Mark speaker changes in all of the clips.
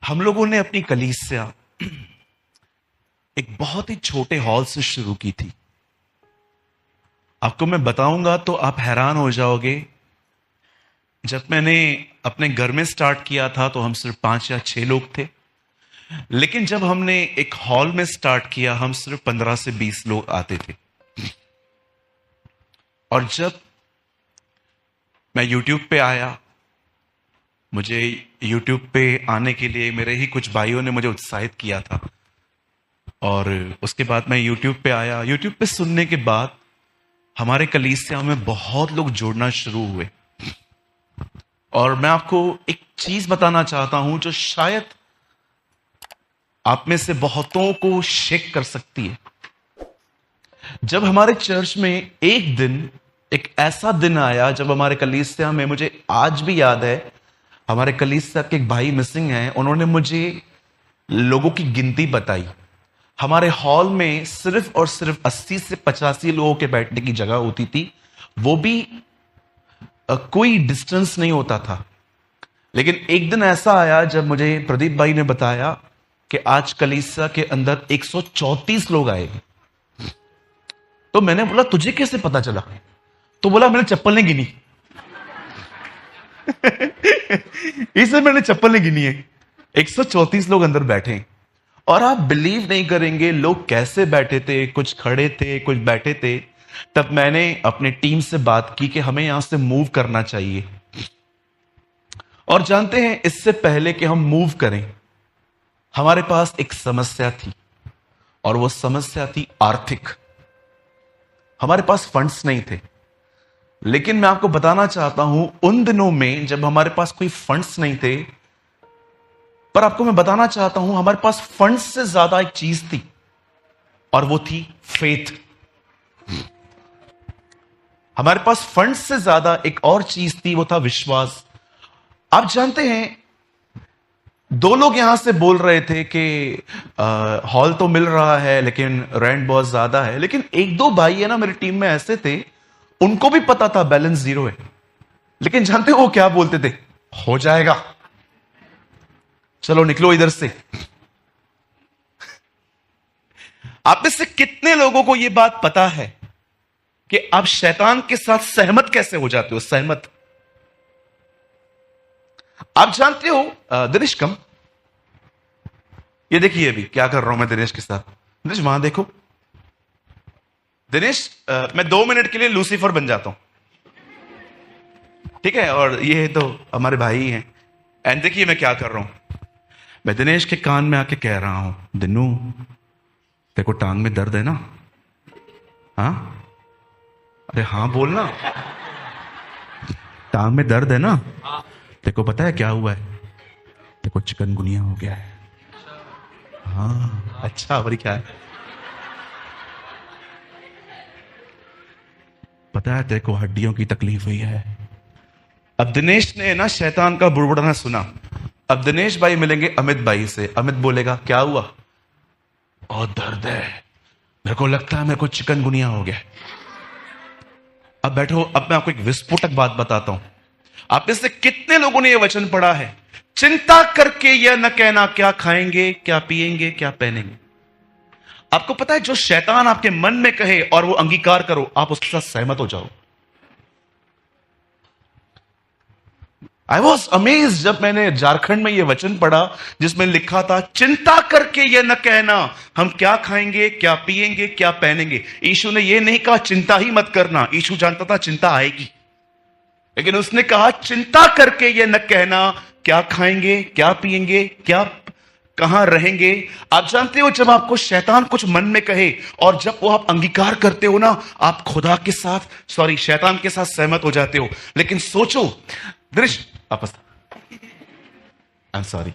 Speaker 1: हम लोगों ने अपनी कलीसिया एक बहुत ही छोटे हॉल से शुरू की थी। आपको मैं बताऊंगा तो आप हैरान हो जाओगे। जब मैंने अपने घर में स्टार्ट किया था तो हम सिर्फ 5 या 6 लोग थे, लेकिन जब हमने एक हॉल में स्टार्ट किया हम सिर्फ 15 से 20 लोग आते थे। और जब मैं YouTube पे आया, मुझे YouTube पे आने के लिए मेरे ही कुछ भाइयों ने मुझे उत्साहित किया था। और उसके बाद मैं YouTube पे आया। YouTube पे सुनने के बाद हमारे कलीसिया में बहुत लोग जुड़ना शुरू हुए। और मैं आपको एक चीज बताना चाहता हूं जो शायद आप में से बहुतों को शेक कर सकती है। जब हमारे चर्च में एक ऐसा दिन आया जब हमारे कलीसिया में, मुझे आज भी याद है, हमारे कलीसिया के एक भाई मिसिंग हैं, उन्होंने मुझे लोगों की गिनती बताई। हमारे हॉल में सिर्फ और सिर्फ 80 से 85 लोगों के बैठने की जगह होती थी, वो भी कोई डिस्टेंस नहीं होता था। लेकिन एक दिन ऐसा आया जब मुझे प्रदीप भाई ने बताया कि आज कलीसिया के अंदर 134 लोग आए। तो मैंने बोला तुझे कैसे पता चला? तो बोला मैंने चप्पल नहीं गिनी। इसे मैंने चप्पल नहीं गिनी है। 134 लोग अंदर बैठे। और आप बिलीव नहीं करेंगे लोग कैसे बैठे थे, कुछ खड़े थे, कुछ बैठे थे। तब मैंने अपने टीम से बात की कि हमें यहां से मूव करना चाहिए। और जानते हैं, इससे पहले कि हम मूव करें, हमारे पास एक समस्या थी, और वो समस्या थी आर्थिक। हमारे पास फंड्स नहीं थे। लेकिन मैं आपको बताना चाहता हूं, उन दिनों में जब हमारे पास कोई फंड्स नहीं थे, पर आपको मैं बताना चाहता हूं हमारे पास फंड्स से ज्यादा एक चीज थी, और वो थी फेथ। हमारे पास फंड्स से ज्यादा एक और चीज थी, वो था विश्वास। आप जानते हैं, 2 लोग यहां से बोल रहे थे कि हॉल तो मिल रहा है लेकिन रेंट बहुत ज्यादा है। लेकिन 1-2 भाई है ना मेरी टीम में ऐसे थे, उनको भी पता था बैलेंस 0 है। लेकिन जानते हो वो क्या बोलते थे? हो जाएगा, चलो निकलो इधर से। आप में से कितने लोगों को यह बात पता है कि आप शैतान के साथ सहमत कैसे हो जाते हो? सहमत। आप जानते हो, दिनेश कम, ये देखिए अभी क्या कर रहा हूं मैं दिनेश के साथ। दिनेश वहां देखो। दिनेश, मैं 2 मिनट के लिए लूसीफर बन जाता हूं, ठीक है? और ये तो हमारे भाई हैं। एंड देखिए मैं क्या कर रहा हूं। मैं दिनेश के कान में आके कह रहा हूं, दिनू तेरे को टांग में दर्द है ना? हाँ? अरे हाँ बोलना। टांग में दर्द है ना? तेरे को पता है क्या हुआ है? तेरे को चिकनगुनिया हो गया है। हाँ अच्छा, और क्या है? पता है तेरे को हड्डियों की तकलीफ हुई है। अब दिनेश ने ना शैतान का बुड़बुड़ाना सुना। अब दिनेश भाई मिलेंगे अमित भाई से। अमित बोलेगा क्या हुआ? और दर्द है, मेरे को लगता है मेरे को चिकनगुनिया हो गया। अब बैठो, अब मैं आपको एक विस्फोटक बात बताता हूं। आप में से कितने लोगों ने यह वचन पढ़ा है, चिंता करके यह न कहना क्या खाएंगे, क्या पिएंगे, क्या पहनेंगे। आपको पता है जो शैतान आपके मन में कहे और वो अंगीकार करो, आप उसके साथ सहमत हो जाओ। आई वॉज अमेज्ड जब मैंने झारखंड में यह वचन पढ़ा जिसमें लिखा था, चिंता करके यह न कहना हम क्या खाएंगे, क्या पिएंगे, क्या पहनेंगे। यीशु ने यह नहीं कहा चिंता ही मत करना। यीशु जानता था चिंता आएगी, लेकिन उसने कहा चिंता करके यह न कहना क्या खाएंगे, क्या पिएंगे, क्या कहां रहेंगे। आप जानते हो, जब आपको शैतान कुछ मन में कहे और जब वो आप अंगीकार करते हो ना, आप खुदा के साथ, शैतान के साथ सहमत हो जाते हो। लेकिन सोचो दृश्य, आपस, आई एम सॉरी,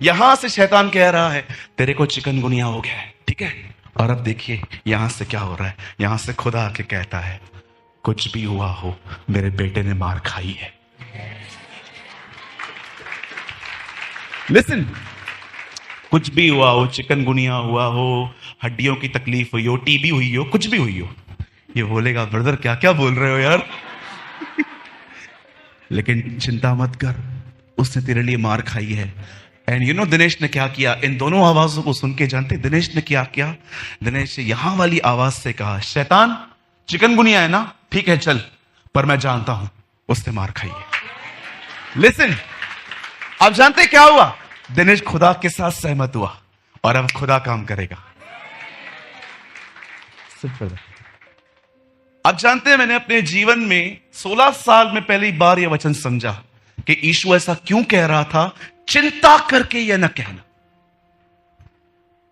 Speaker 1: यहां से शैतान कह रहा है तेरे को चिकनगुनिया हो गया है, ठीक है? और अब देखिए यहां से क्या हो रहा है। यहां से खुदा आके कहता है कुछ भी हुआ हो, मेरे बेटे ने मार खाई है। लिसन, कुछ भी हुआ हो, चिकनगुनिया हुआ हो, हड्डियों की तकलीफ हुई हो, टीबी हुई हो, कुछ भी हुई हो, ये बोलेगा ब्रदर क्या क्या बोल रहे हो यार। लेकिन चिंता मत कर, उसने तेरे लिए मार खाई है। एंड यू नो दिनेश ने क्या किया? इन दोनों आवाजों को सुन के जानते दिनेश ने क्या किया? दिनेश ने यहां वाली आवाज से कहा, शैतान चिकनगुनिया है ना, ठीक है चल, पर मैं जानता हूं उसने मार खाई है। लिसन, आप जानते क्या हुआ? दिनेश खुदा के साथ सहमत हुआ और अब खुदा काम करेगा। आप जानते हैं मैंने अपने जीवन में 16 साल में पहली बार यह वचन समझा कि यीशु ऐसा क्यों कह रहा था, चिंता करके यह न कहना,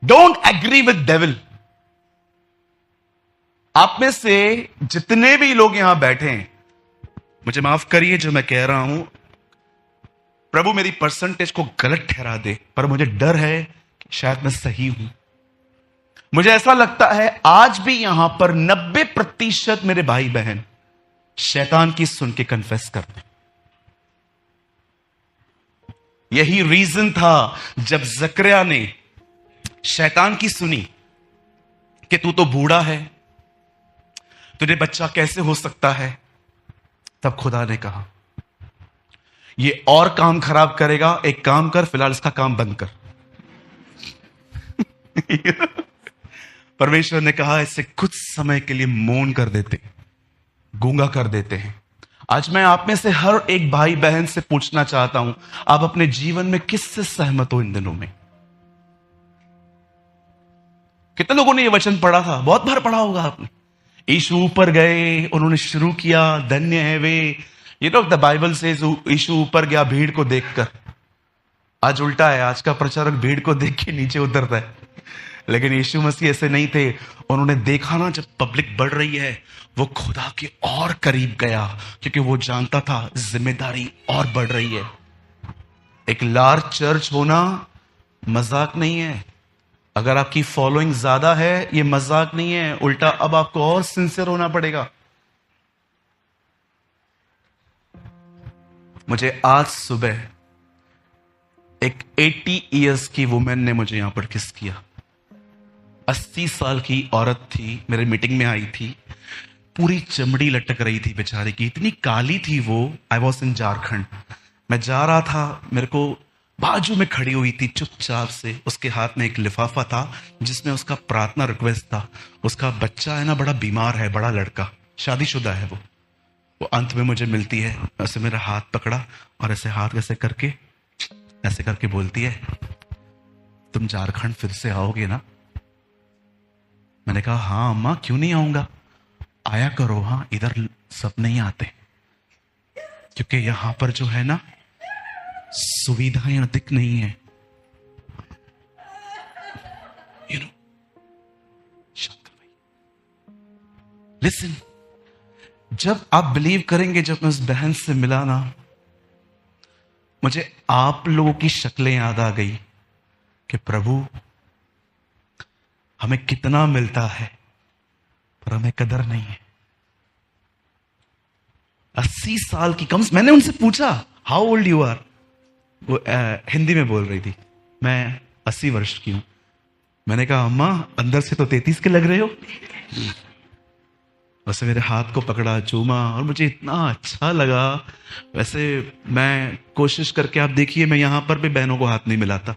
Speaker 1: डोंट एग्री विद डेविल। आप में से जितने भी लोग यहां बैठे हैं, मुझे माफ करिए जो मैं कह रहा हूं, प्रभु मेरी परसेंटेज को गलत ठहरा दे, पर मुझे डर है कि शायद मैं सही हूं। मुझे ऐसा लगता है आज भी यहां पर 90% मेरे भाई बहन शैतान की सुन के कन्फेस करते। यही रीजन था जब जकरिया ने शैतान की सुनी कि तू तो बूढ़ा है, तुझे बच्चा कैसे हो सकता है, तब खुदा ने कहा ये और काम खराब करेगा, एक काम कर, फिलहाल इसका काम बंद कर। परमेश्वर ने कहा इसे कुछ समय के लिए मौन कर देते, गूंगा कर देते हैं। आज मैं आप में से हर एक भाई बहन से पूछना चाहता हूं, आप अपने जीवन में किससे सहमत हो इन दिनों में? कितने लोगों ने यह वचन पढ़ा था? बहुत बार पढ़ा होगा आपने। यीशु ऊपर गए, उन्होंने शुरू किया, धन्य है वे, ये नो द बाइबल से यीशु ऊपर गया भीड़ को देखकर। आज उल्टा है, आज का प्रचारक भीड़ को देख के नीचे उतरता है, लेकिन यीशु मसीह ऐसे नहीं थे। उन्होंने देखा ना जब पब्लिक बढ़ रही है, वो खुदा के और करीब गया, क्योंकि वो जानता था जिम्मेदारी और बढ़ रही है। एक लार्ज चर्च होना मजाक नहीं है। अगर आपकी फॉलोइंग ज्यादा है, ये मजाक नहीं है, उल्टा अब आपको और सिंसियर होना पड़ेगा। मुझे आज सुबह एक 80 इयर्स की वुमेन ने मुझे यहां पर किस किया। 80 साल की औरत थी, मेरे मीटिंग में आई थी, पूरी चमड़ी लटक रही थी बेचारी की, इतनी काली थी वो। आई वॉज इन झारखंड, मैं जा रहा था, मेरे को बाजू में खड़ी हुई थी चुपचाप से, उसके हाथ में एक लिफाफा था जिसमें उसका प्रार्थना रिक्वेस्ट था। उसका बच्चा है ना, बड़ा बीमार है, बड़ा लड़का, शादीशुदा है वो अंत में मुझे मिलती है, ऐसे मेरा हाथ पकड़ा और ऐसे हाथ ऐसे करके बोलती है, तुम झारखंड फिर से आओगे ना? मैंने कहा हाँ अम्मा, क्यों नहीं आऊंगा, आया करो। हाँ, इधर सब नहीं आते, क्योंकि यहां पर जो है ना सुविधाएं अधिक नहीं है। यू नो, लिसन, जब आप बिलीव करेंगे, जब मैं उस बहन से मिला ना, मुझे आप लोगों की शक्लें याद आ गई कि प्रभु हमें कितना मिलता है पर हमें कदर नहीं है। 80 साल की कम, मैंने उनसे पूछा हाउ ओल्ड यू आर, वो हिंदी में बोल रही थी, मैं 80 वर्ष की हूं। मैंने कहा अम्मा अंदर से तो 33 के लग रहे हो। वैसे मेरे हाथ को पकड़ा, चूमा, और मुझे इतना अच्छा लगा। वैसे मैं कोशिश करके, आप देखिए मैं यहां पर भी बहनों को हाथ नहीं मिलाता,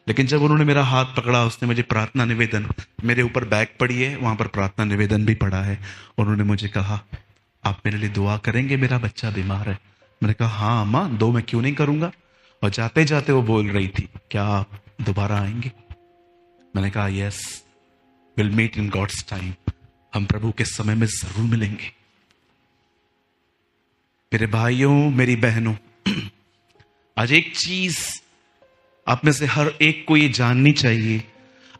Speaker 1: लेकिन जब उन्होंने मेरा हाथ पकड़ा, उसने मुझे प्रार्थना निवेदन, मेरे ऊपर बैग पड़ी है, वहां पर प्रार्थना निवेदन भी पड़ा है, उन्होंने मुझे कहा आप मेरे लिए दुआ करेंगे, मेरा बच्चा बीमार है। मैंने कहा हाँ अम्मा, दो मैं क्यों नहीं करूंगा। और जाते जाते वो बोल रही थी क्या आप दोबारा आएंगे? मैंने कहा yes, will meet in God's time, हम प्रभु के समय में जरूर मिलेंगे। मेरे भाइयों, मेरी बहनों, आज एक चीज आप में से हर एक को ये जाननी चाहिए,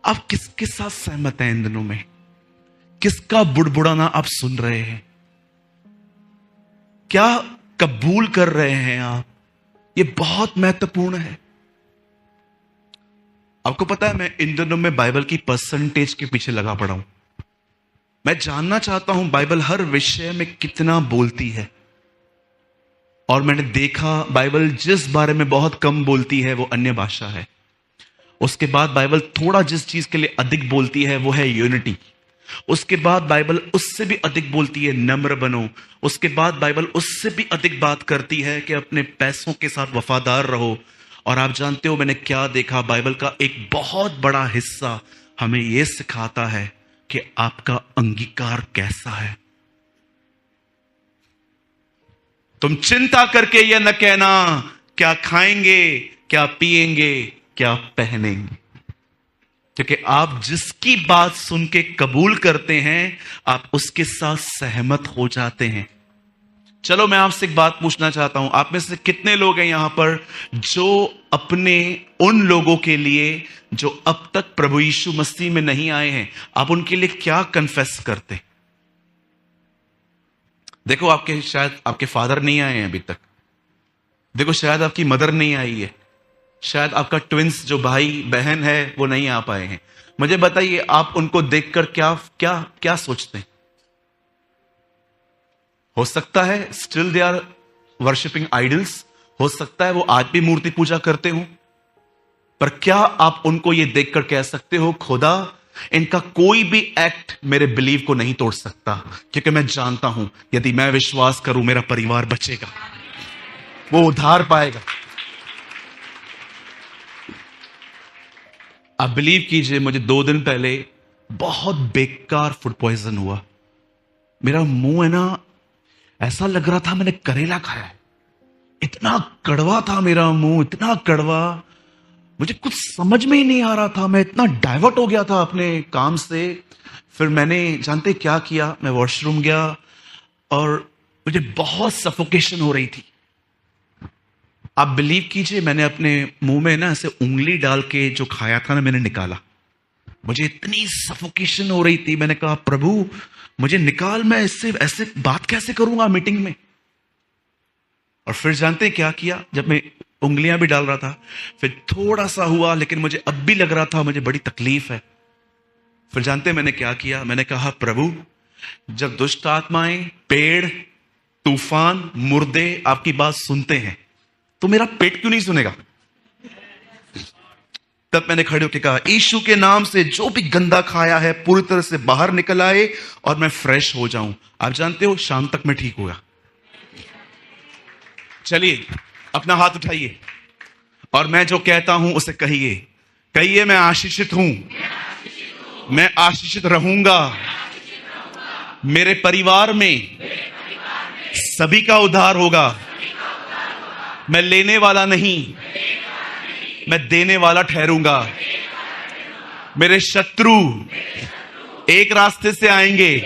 Speaker 1: आप किसके साथ सहमत हैं इन दिनों में? किसका बुड़बुड़ाना आप सुन रहे हैं? क्या कबूल कर रहे हैं आप? ये बहुत महत्वपूर्ण है। आपको पता है, मैं इन दिनों में बाइबल की परसेंटेज के पीछे लगा पड़ा हूं। मैं जानना चाहता हूं बाइबल हर विषय में कितना बोलती है। और मैंने देखा बाइबल जिस बारे में बहुत कम बोलती है वो अन्य भाषा है। उसके बाद बाइबल थोड़ा जिस चीज के लिए अधिक बोलती है वो है यूनिटी। उसके बाद बाइबल उससे भी अधिक बोलती है नम्र बनो। उसके बाद बाइबल उससे भी अधिक बात करती है कि अपने पैसों के साथ वफादार रहो। और आप जानते हो मैंने क्या देखा, बाइबल का एक बहुत बड़ा हिस्सा हमें यह सिखाता है कि आपका अंगीकार कैसा है। तुम चिंता करके यह न कहना क्या खाएंगे, क्या पिएंगे, क्या पहनेंगे, क्योंकि आप जिसकी बात सुन के कबूल करते हैं आप उसके साथ सहमत हो जाते हैं। चलो मैं आपसे एक बात पूछना चाहता हूं, आप में से कितने लोग हैं यहां पर जो अपने उन लोगों के लिए जो अब तक प्रभु यीशु मसीह में नहीं आए हैं, आप उनके लिए क्या कन्फेस करते? देखो आपके शायद आपके फादर नहीं आए हैं अभी तक, देखो शायद आपकी मदर नहीं आई है, शायद आपका ट्विंस जो भाई बहन है वो नहीं आ पाए हैं। मुझे बताइए आप उनको देखकर क्या क्या क्या सोचते हैं? हो सकता है still they are worshipping idols, हो सकता है वो आज भी मूर्ति पूजा करते हो, पर क्या आप उनको ये देखकर कह सकते हो खुदा इनका कोई भी एक्ट मेरे बिलीव को नहीं तोड़ सकता, क्योंकि मैं जानता हूं यदि मैं विश्वास करूं मेरा परिवार बचेगा, वो उद्धार पाएगा। आप बिलीव कीजिए मुझे 2 दिन पहले बहुत बेकार फूड पॉइजन हुआ। मेरा मुंह है ना ऐसा लग रहा था मैंने करेला खाया है, इतना कड़वा था मेरा मुंह, इतना कड़वा, मुझे कुछ समझ में ही नहीं आ रहा था। मैं इतना डाइवर्ट हो गया था अपने काम से। फिर मैंने जानते क्या किया, मैं वॉशरूम गया और मुझे बहुत सफोकेशन हो रही थी। आप बिलीव कीजिए मैंने अपने मुंह में ना ऐसे उंगली डाल के जो खाया था ना मैंने निकाला। मुझे इतनी सफोकेशन हो रही थी, मैंने कहा प्रभु मुझे निकाल, मैं इससे ऐसे बात कैसे करूंगा मीटिंग में। और फिर जानते क्या किया, जब मैं उंगलियां भी डाल रहा था फिर थोड़ा सा हुआ, लेकिन मुझे अब भी लग रहा था मुझे बड़ी तकलीफ है। फिर जानते मैंने क्या किया, मैंने कहा प्रभु जब दुष्ट आत्माएं, पेड़, तूफान, मुर्दे आपकी बात सुनते हैं तो मेरा पेट क्यों नहीं सुनेगा। तब मैंने खड़े होकर कहा यीशु के नाम से जो भी गंदा खाया है पूरी तरह से बाहर निकल आए और मैं फ्रेश हो जाऊं। आप जानते हो शाम तक मैं ठीक हुआ। चलिए अपना हाथ उठाइए और मैं जो कहता हूं उसे कहिए, कहिए मैं आशीषित हूं, मैं आशीषित रहूंगा, मेरे परिवार में सभी का उद्धार होगा, मैं लेने वाला नहीं मैं देने वाला ठहरूंगा, मेरे शत्रु एक रास्ते से आएंगे,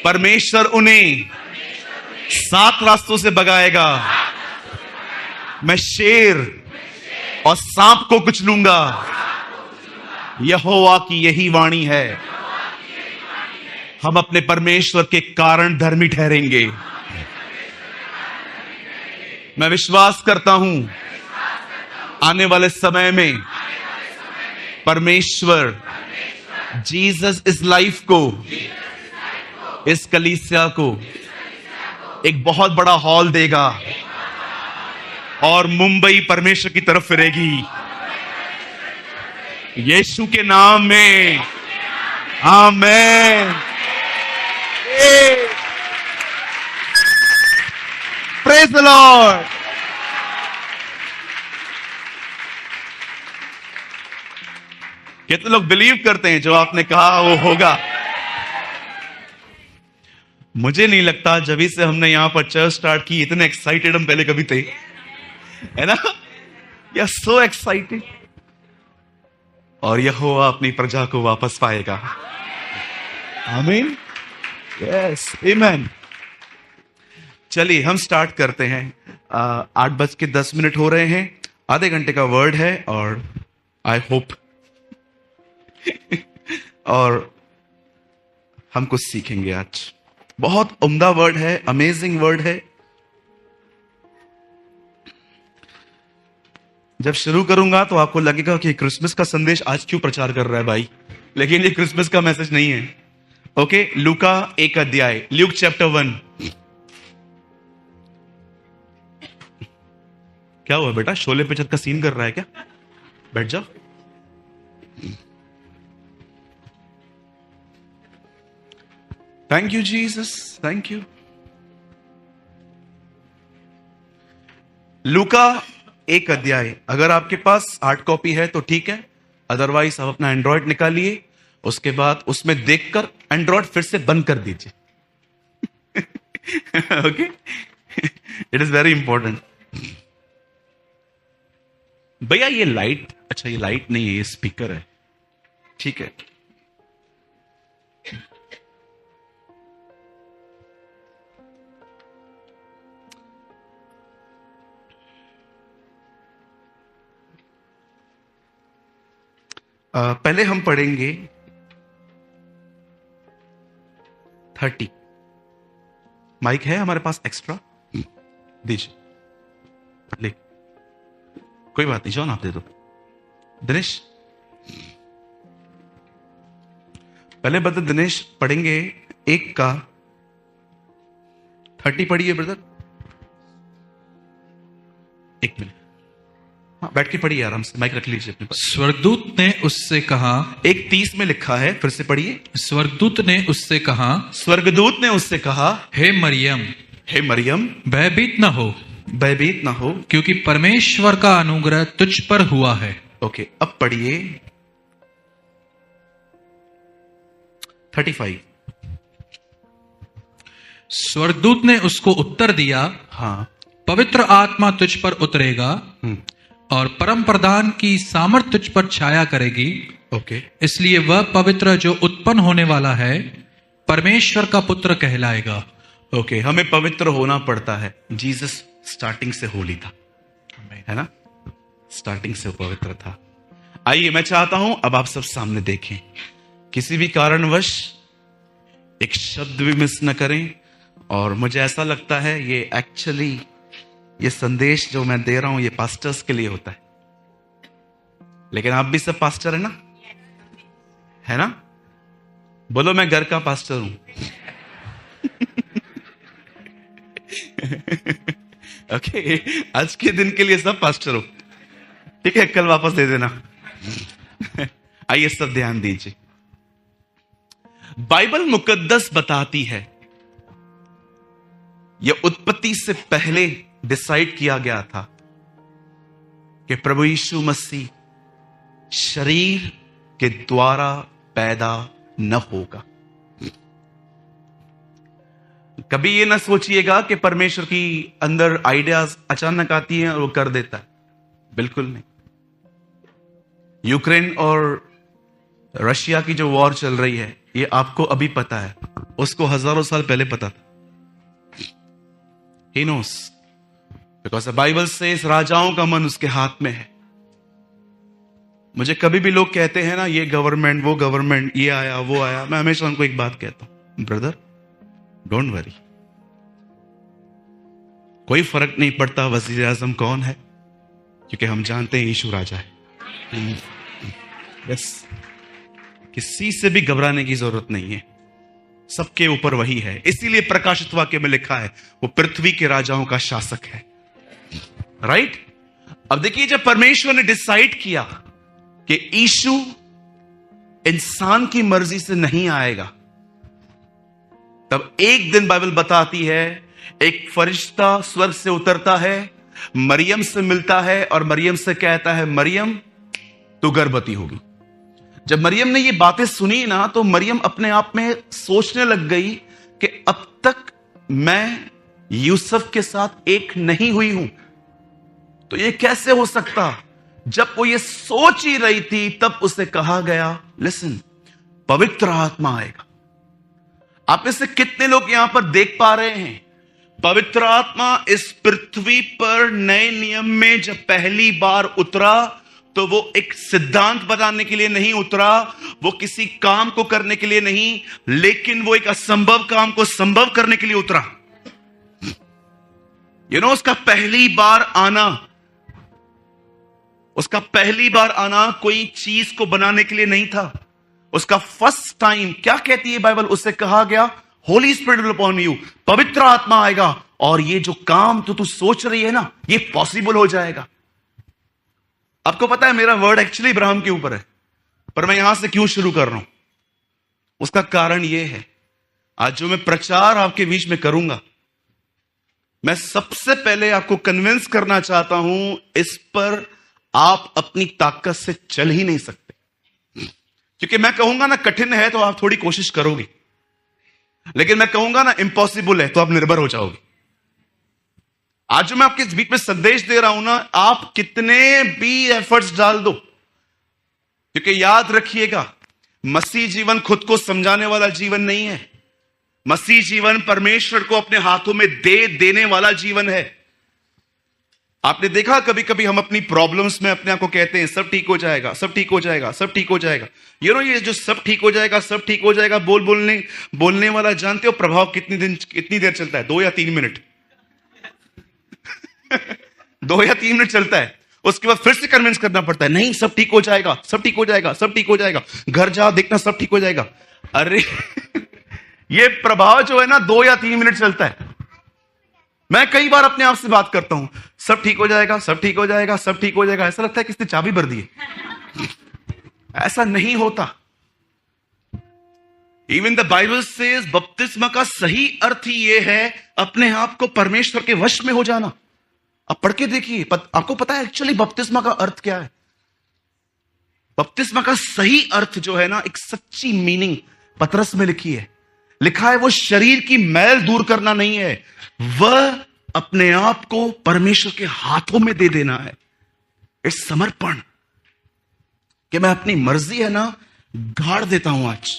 Speaker 1: परमेश्वर उन्हें 7 रास्तों से भगाएगा, मैं शेर और सांप को कुचलूंगा, यहोवा की यही वाणी है, हम अपने परमेश्वर के कारण धर्मी ठहरेंगे। मैं विश्वास करता हूं आने वाले समय में परमेश्वर जीसस इस लाइफ को, इस कलीसिया को एक बहुत बड़ा हॉल देगा और मुंबई परमेश्वर की तरफ फिरेगी यीशु के नाम में। आमीन। Praise the Lord. कितने लोग बिलीव करते हैं जो आपने कहा वो होगा? मुझे नहीं लगता जब से हमने यहां पर चर्च स्टार्ट की इतने एक्साइटेड हम पहले कभी थे, है ना? या सो एक्साइटेड। और यहोवा अपनी प्रजा को वापस पाएगा। आमीन। यस आमीन। चलिए हम स्टार्ट करते हैं। 8:10 हो रहे हैं, आधे घंटे का वर्ड है और आई होप और हम कुछ सीखेंगे आज। बहुत उम्दा वर्ड है, अमेजिंग वर्ड है। जब शुरू करूंगा तो आपको लगेगा कि क्रिसमस का संदेश आज क्यों प्रचार कर रहा है भाई, लेकिन ये क्रिसमस का मैसेज नहीं है। ओके, लूका 1 अध्याय, ल्यूक चैप्टर 1। क्या हुआ बेटा, शोले पिक्चर का सीन कर रहा है क्या? बैठ जाओ। Thank you Jesus, thank you. लूका 1 अध्याय, अगर आपके पास हार्ड कॉपी है तो ठीक है, अदरवाइज आप अपना एंड्रॉयड निकालिए, उसके बाद उसमें देखकर एंड्रॉयड फिर से बंद कर दीजिए। Okay, it is very important. भैया ये लाइट, अच्छा ये लाइट नहीं है, ये स्पीकर है, ठीक है। पहले हम पढ़ेंगे 30। माइक है हमारे पास एक्स्ट्रा, दीजिए, ले, कोई बात नहीं, जॉन आप दे दो। दिनेश, पहले ब्रदर दिनेश पढ़ेंगे 1 का 30 पढ़िए ब्रदर। 1 मिनट, हाँ बैठ के पढ़िए आराम से, माइक रख लीजिए अपने पास।
Speaker 2: स्वर्गदूत ने उससे कहा,
Speaker 1: 1:30 में लिखा है, फिर से पढ़िए।
Speaker 2: स्वर्गदूत ने उससे कहा,
Speaker 1: स्वर्गदूत ने उससे कहा,
Speaker 2: हे मरियम,
Speaker 1: हे मरियम,
Speaker 2: भयभीत न हो,
Speaker 1: भयभीत ना हो,
Speaker 2: क्योंकि परमेश्वर का अनुग्रह तुझ पर हुआ है।
Speaker 1: ओके, अब पढ़िए 35।
Speaker 2: स्वर्गदूत ने उसको उत्तर दिया,
Speaker 1: हाँ,
Speaker 2: पवित्र आत्मा तुझ पर उतरेगा और परम प्रधान की सामर्थ तुझ पर छाया करेगी।
Speaker 1: ओके,
Speaker 2: इसलिए वह पवित्र जो उत्पन्न होने वाला है परमेश्वर का पुत्र कहलाएगा।
Speaker 1: ओके, हमें पवित्र होना पड़ता है। जीसस स्टार्टिंग से होली था, है ना, स्टार्टिंग से पवित्र था। आइए, मैं चाहता हूं अब आप सब सामने देखें, किसी भी कारणवश एक शब्द भी मिस न करें। और मुझे ऐसा लगता है ये एक्चुअली, ये संदेश जो मैं दे रहा हूं ये पास्टर्स के लिए होता है, लेकिन आप भी सब पास्टर है ना, है ना? बोलो मैं घर का पास्टर हूं। ओके, आज के दिन के लिए सब पास्टर हो, ठीक है, कल वापस दे देना। आइए सब ध्यान दीजिए, बाइबल मुकद्दस बताती है, यह उत्पत्ति से पहले डिसाइड किया गया था कि प्रभु यीशु मसीह शरीर के द्वारा पैदा न होगा। कभी ये ना सोचिएगा कि परमेश्वर की अंदर आइडियाज अचानक आती हैं और वो कर देता है, बिल्कुल नहीं। यूक्रेन और रशिया की जो वॉर चल रही है, ये आपको अभी पता है, उसको हजारों साल पहले पता था। He knows, because the Bible says राजाओं का मन उसके हाथ में है। मुझे कभी भी लोग कहते हैं ना, ये गवर्नमेंट वो गवर्नमेंट, ये आया वो आया, मैं हमेशा उनको एक बात कहता हूं, ब्रदर डोंट वरी, कोई फर्क नहीं पड़ता वजीर आजम कौन है, क्योंकि हम जानते हैं यीशु राजा है। बस किसी से भी घबराने की जरूरत नहीं है, सबके ऊपर वही है। इसीलिए प्रकाशित वाक्य में लिखा है वो पृथ्वी के राजाओं का शासक है, राइट? अब देखिए, जब परमेश्वर ने डिसाइड किया कि यीशु इंसान की मर्जी से नहीं आएगा, तब एक दिन बाइबल बताती है एक फरिश्ता स्वर्ग से उतरता है, मरियम से मिलता है और मरियम से कहता है, मरियम तू गर्भवती होगी। जब मरियम ने ये बातें सुनी ना, तो मरियम अपने आप में सोचने लग गई कि अब तक मैं यूसुफ के साथ एक नहीं हुई हूं, तो ये कैसे हो सकता। जब वो ये सोच ही रही थी, तब उसे कहा गया, लिसन, पवित्र आत्मा आएगा। आप में से कितने लोग यहां पर देख पा रहे हैं, पवित्र आत्मा इस पृथ्वी पर नए नियम में जब पहली बार उतरा, तो वो एक सिद्धांत बताने के लिए नहीं उतरा, वो किसी काम को करने के लिए नहीं, लेकिन वो एक असंभव काम को संभव करने के लिए उतरा। उसका पहली बार आना, उसका पहली बार आना कोई चीज को बनाने के लिए नहीं था। उसका फर्स्ट टाइम, क्या कहती है बाइबल, उससे कहा गया, Holi spirit will upon you, पवित्र आत्मा आएगा और ये जो काम तो तू सोच रही है ना, ये पॉसिबल हो जाएगा। आपको पता है मेरा वर्ड एक्चुअली इब्राहिम के ऊपर है, पर मैं यहां से क्यों शुरू कर रहा हूं, उसका कारण यह है, आज जो मैं प्रचार आपके बीच में करूंगा, मैं सबसे पहले आपको कन्विंस करना चाहता हूं, इस पर आप अपनी ताकत से चल ही नहीं सकते। क्योंकि मैं कहूंगा ना कठिन है तो आप थोड़ी कोशिश करोगे, लेकिन मैं कहूंगा ना इम्पॉसिबल है तो आप निर्भर हो जाओगे। आज जो मैं आपके बीच में संदेश दे रहा हूं ना, आप कितने भी एफर्ट्स डाल दो, क्योंकि याद रखिएगा, मसीह जीवन खुद को समझाने वाला जीवन नहीं है। मसीह जीवन परमेश्वर को अपने हाथों में दे देने वाला जीवन है। आपने देखा कभी कभी हम अपनी प्रॉब्लम्स में अपने आप को कहते हैं सब ठीक हो जाएगा, सब ठीक हो जाएगा, सब ठीक हो जाएगा। ये जो सब ठीक हो जाएगा, सब ठीक हो जाएगा बोलने वाला, जानते हो प्रभाव कितनी देर चलता है? 2 या 3 मिनट 2 या 3 मिनट चलता है। उसके बाद फिर से कन्विंस करना पड़ता है, नहीं सब ठीक हो जाएगा, सब ठीक हो जाएगा, सब ठीक हो जाएगा, घर जाओ देखना सब ठीक हो जाएगा। अरे ये प्रभाव जो है ना 2 या 3 मिनट चलता है। मैं कई बार अपने आप से बात करता हूं, सब ठीक हो जाएगा, सब ठीक हो जाएगा, सब ठीक हो जाएगा। ऐसा लगता है किसने चाबी भर दी है। ऐसा नहीं होता। इवन द बाइबल सेज बपतिस्मा का सही अर्थ ही यह है अपने आप को परमेश्वर के वश में हो जाना। आप पढ़ के देखिए, आपको पता है एक्चुअली बपतिस्मा का अर्थ क्या है। बपतिस्मा का सही अर्थ जो है ना, एक सच्ची मीनिंग पतरस में लिखी है, लिखा है वो शरीर की मैल दूर करना नहीं है, वह अपने आप को परमेश्वर के हाथों में दे देना है। इस समर्पण कि मैं अपनी मर्जी है ना गाड़ देता हूं आज।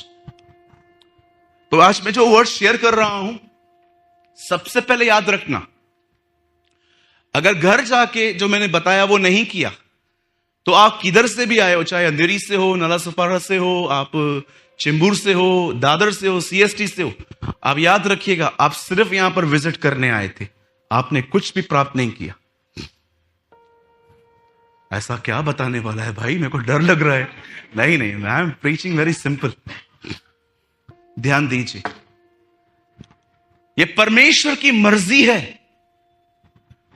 Speaker 1: तो आज मैं जो वर्ड शेयर कर रहा हूं, सबसे पहले याद रखना, अगर घर जाके जो मैंने बताया वो नहीं किया, तो आप किधर से भी आए हो, चाहे अंधेरी से हो, नालासोपारा से हो, आप चिंबूर से हो, दादर से हो, सीएसटी से हो, आप याद रखिएगा आप सिर्फ यहां पर विजिट करने आए थे, आपने कुछ भी प्राप्त नहीं किया। ऐसा क्या बताने वाला है भाई, मेरे को डर लग रहा है। नहीं, I am preaching very simple. ध्यान दीजिए, ये परमेश्वर की मर्जी है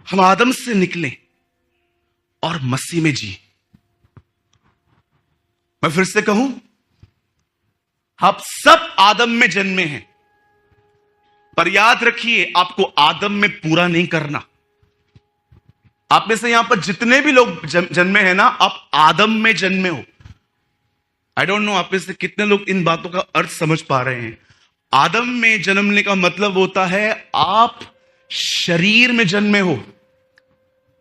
Speaker 1: हम आदम से निकले और मसीह में जिए। मैं फिर से कहूं, आप सब आदम में जन्मे हैं, पर याद रखिए आपको आदम में पूरा नहीं करना। आप में से यहां पर जितने भी लोग जन्मे हैं ना, आप आदम में जन्मे हो। आई डोंट नो आप में से कितने लोग इन बातों का अर्थ समझ पा रहे हैं। आदम में जन्मने का मतलब होता है आप शरीर में जन्मे हो,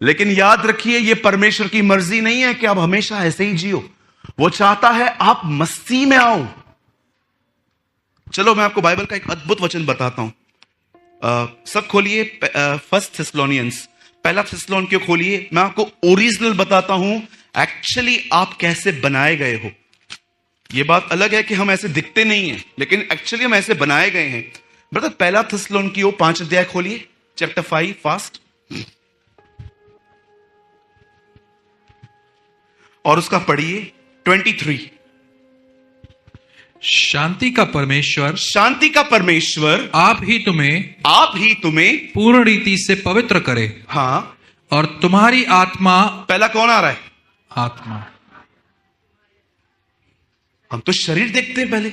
Speaker 1: लेकिन याद रखिए यह परमेश्वर की मर्जी नहीं है कि आप हमेशा ऐसे ही जियो। वो चाहता है आप मसीह में आओ। चलो मैं आपको बाइबल का एक अद्भुत वचन बताता हूं। सब खोलिए 1 थिस्सलुनीयंस, पहला थिस्सलुनीकियों खोलिए। मैं आपको ओरिजिनल बताता हूं एक्चुअली आप कैसे बनाए गए हो। यह बात अलग है कि हम ऐसे दिखते नहीं हैं, लेकिन एक्चुअली हम ऐसे बनाए गए हैं। ब्रदर पहला थिस्सलुनीकियों 5 अध्याय खोलिए, चैप्टर 5 फास्ट, और उसका पढ़िए 23।
Speaker 2: शांति का परमेश्वर
Speaker 1: आप ही तुम्हें
Speaker 2: पूर्ण रीति से पवित्र करे।
Speaker 1: हां,
Speaker 2: और तुम्हारी आत्मा,
Speaker 1: पहला कौन आ रहा है?
Speaker 2: आत्मा।
Speaker 1: हम तो शरीर देखते हैं पहले।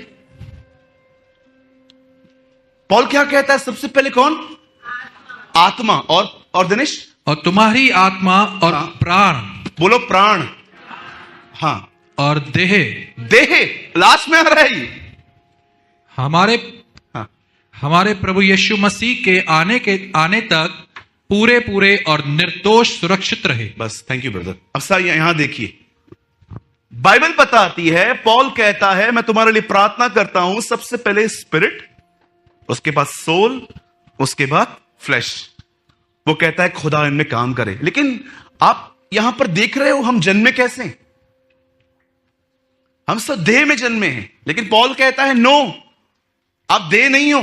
Speaker 1: पौल क्या कहता है सबसे पहले? कौन? आत्मा। और दिनेश?
Speaker 2: और तुम्हारी आत्मा और प्राण।
Speaker 1: बोलो प्राण। हाँ,
Speaker 2: और देह
Speaker 1: लास्ट में आ रहा है ये।
Speaker 2: हमारे प्रभु यीशु मसीह के आने तक पूरे और निर्दोष सुरक्षित रहे। बस,
Speaker 1: थैंक यू ब्रदर। अब सर यहां देखिए, बाइबल बताती है, पॉल कहता है मैं तुम्हारे लिए प्रार्थना करता हूं, सबसे पहले स्पिरिट, उसके बाद सोल, उसके बाद फ्लैश। वो कहता है खुदा इनमें काम करे। लेकिन आप यहां पर देख रहे हो हम जन्मे कैसे हैं? हम सब देह में जन्मे हैं, लेकिन पॉल कहता है नो, आप देह नहीं हो।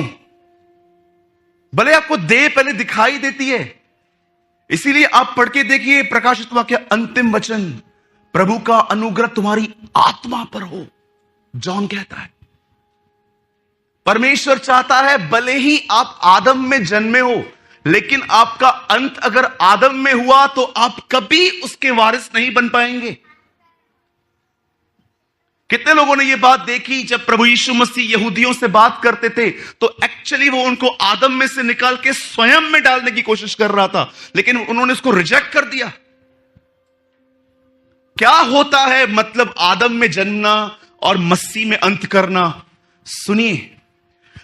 Speaker 1: भले आपको देह पहले दिखाई देती है, इसीलिए आप पढ़ के देखिए प्रकाशित वाक्य अंतिम वचन, प्रभु का अनुग्रह तुम्हारी आत्मा पर हो। जॉन कहता है परमेश्वर चाहता है भले ही आप आदम में जन्मे हो, लेकिन आपका अंत अगर आदम में हुआ तो आप कभी उसके वारिस नहीं बन पाएंगे। कितने लोगों ने यह बात देखी, जब प्रभु यीशु मसीह यहूदियों से बात करते थे तो एक्चुअली वो उनको आदम में से निकाल के स्वयं में डालने की कोशिश कर रहा था, लेकिन उन्होंने उसको रिजेक्ट कर दिया। क्या होता है मतलब आदम में जन्मना और मसीह में अंत करना? सुनिए,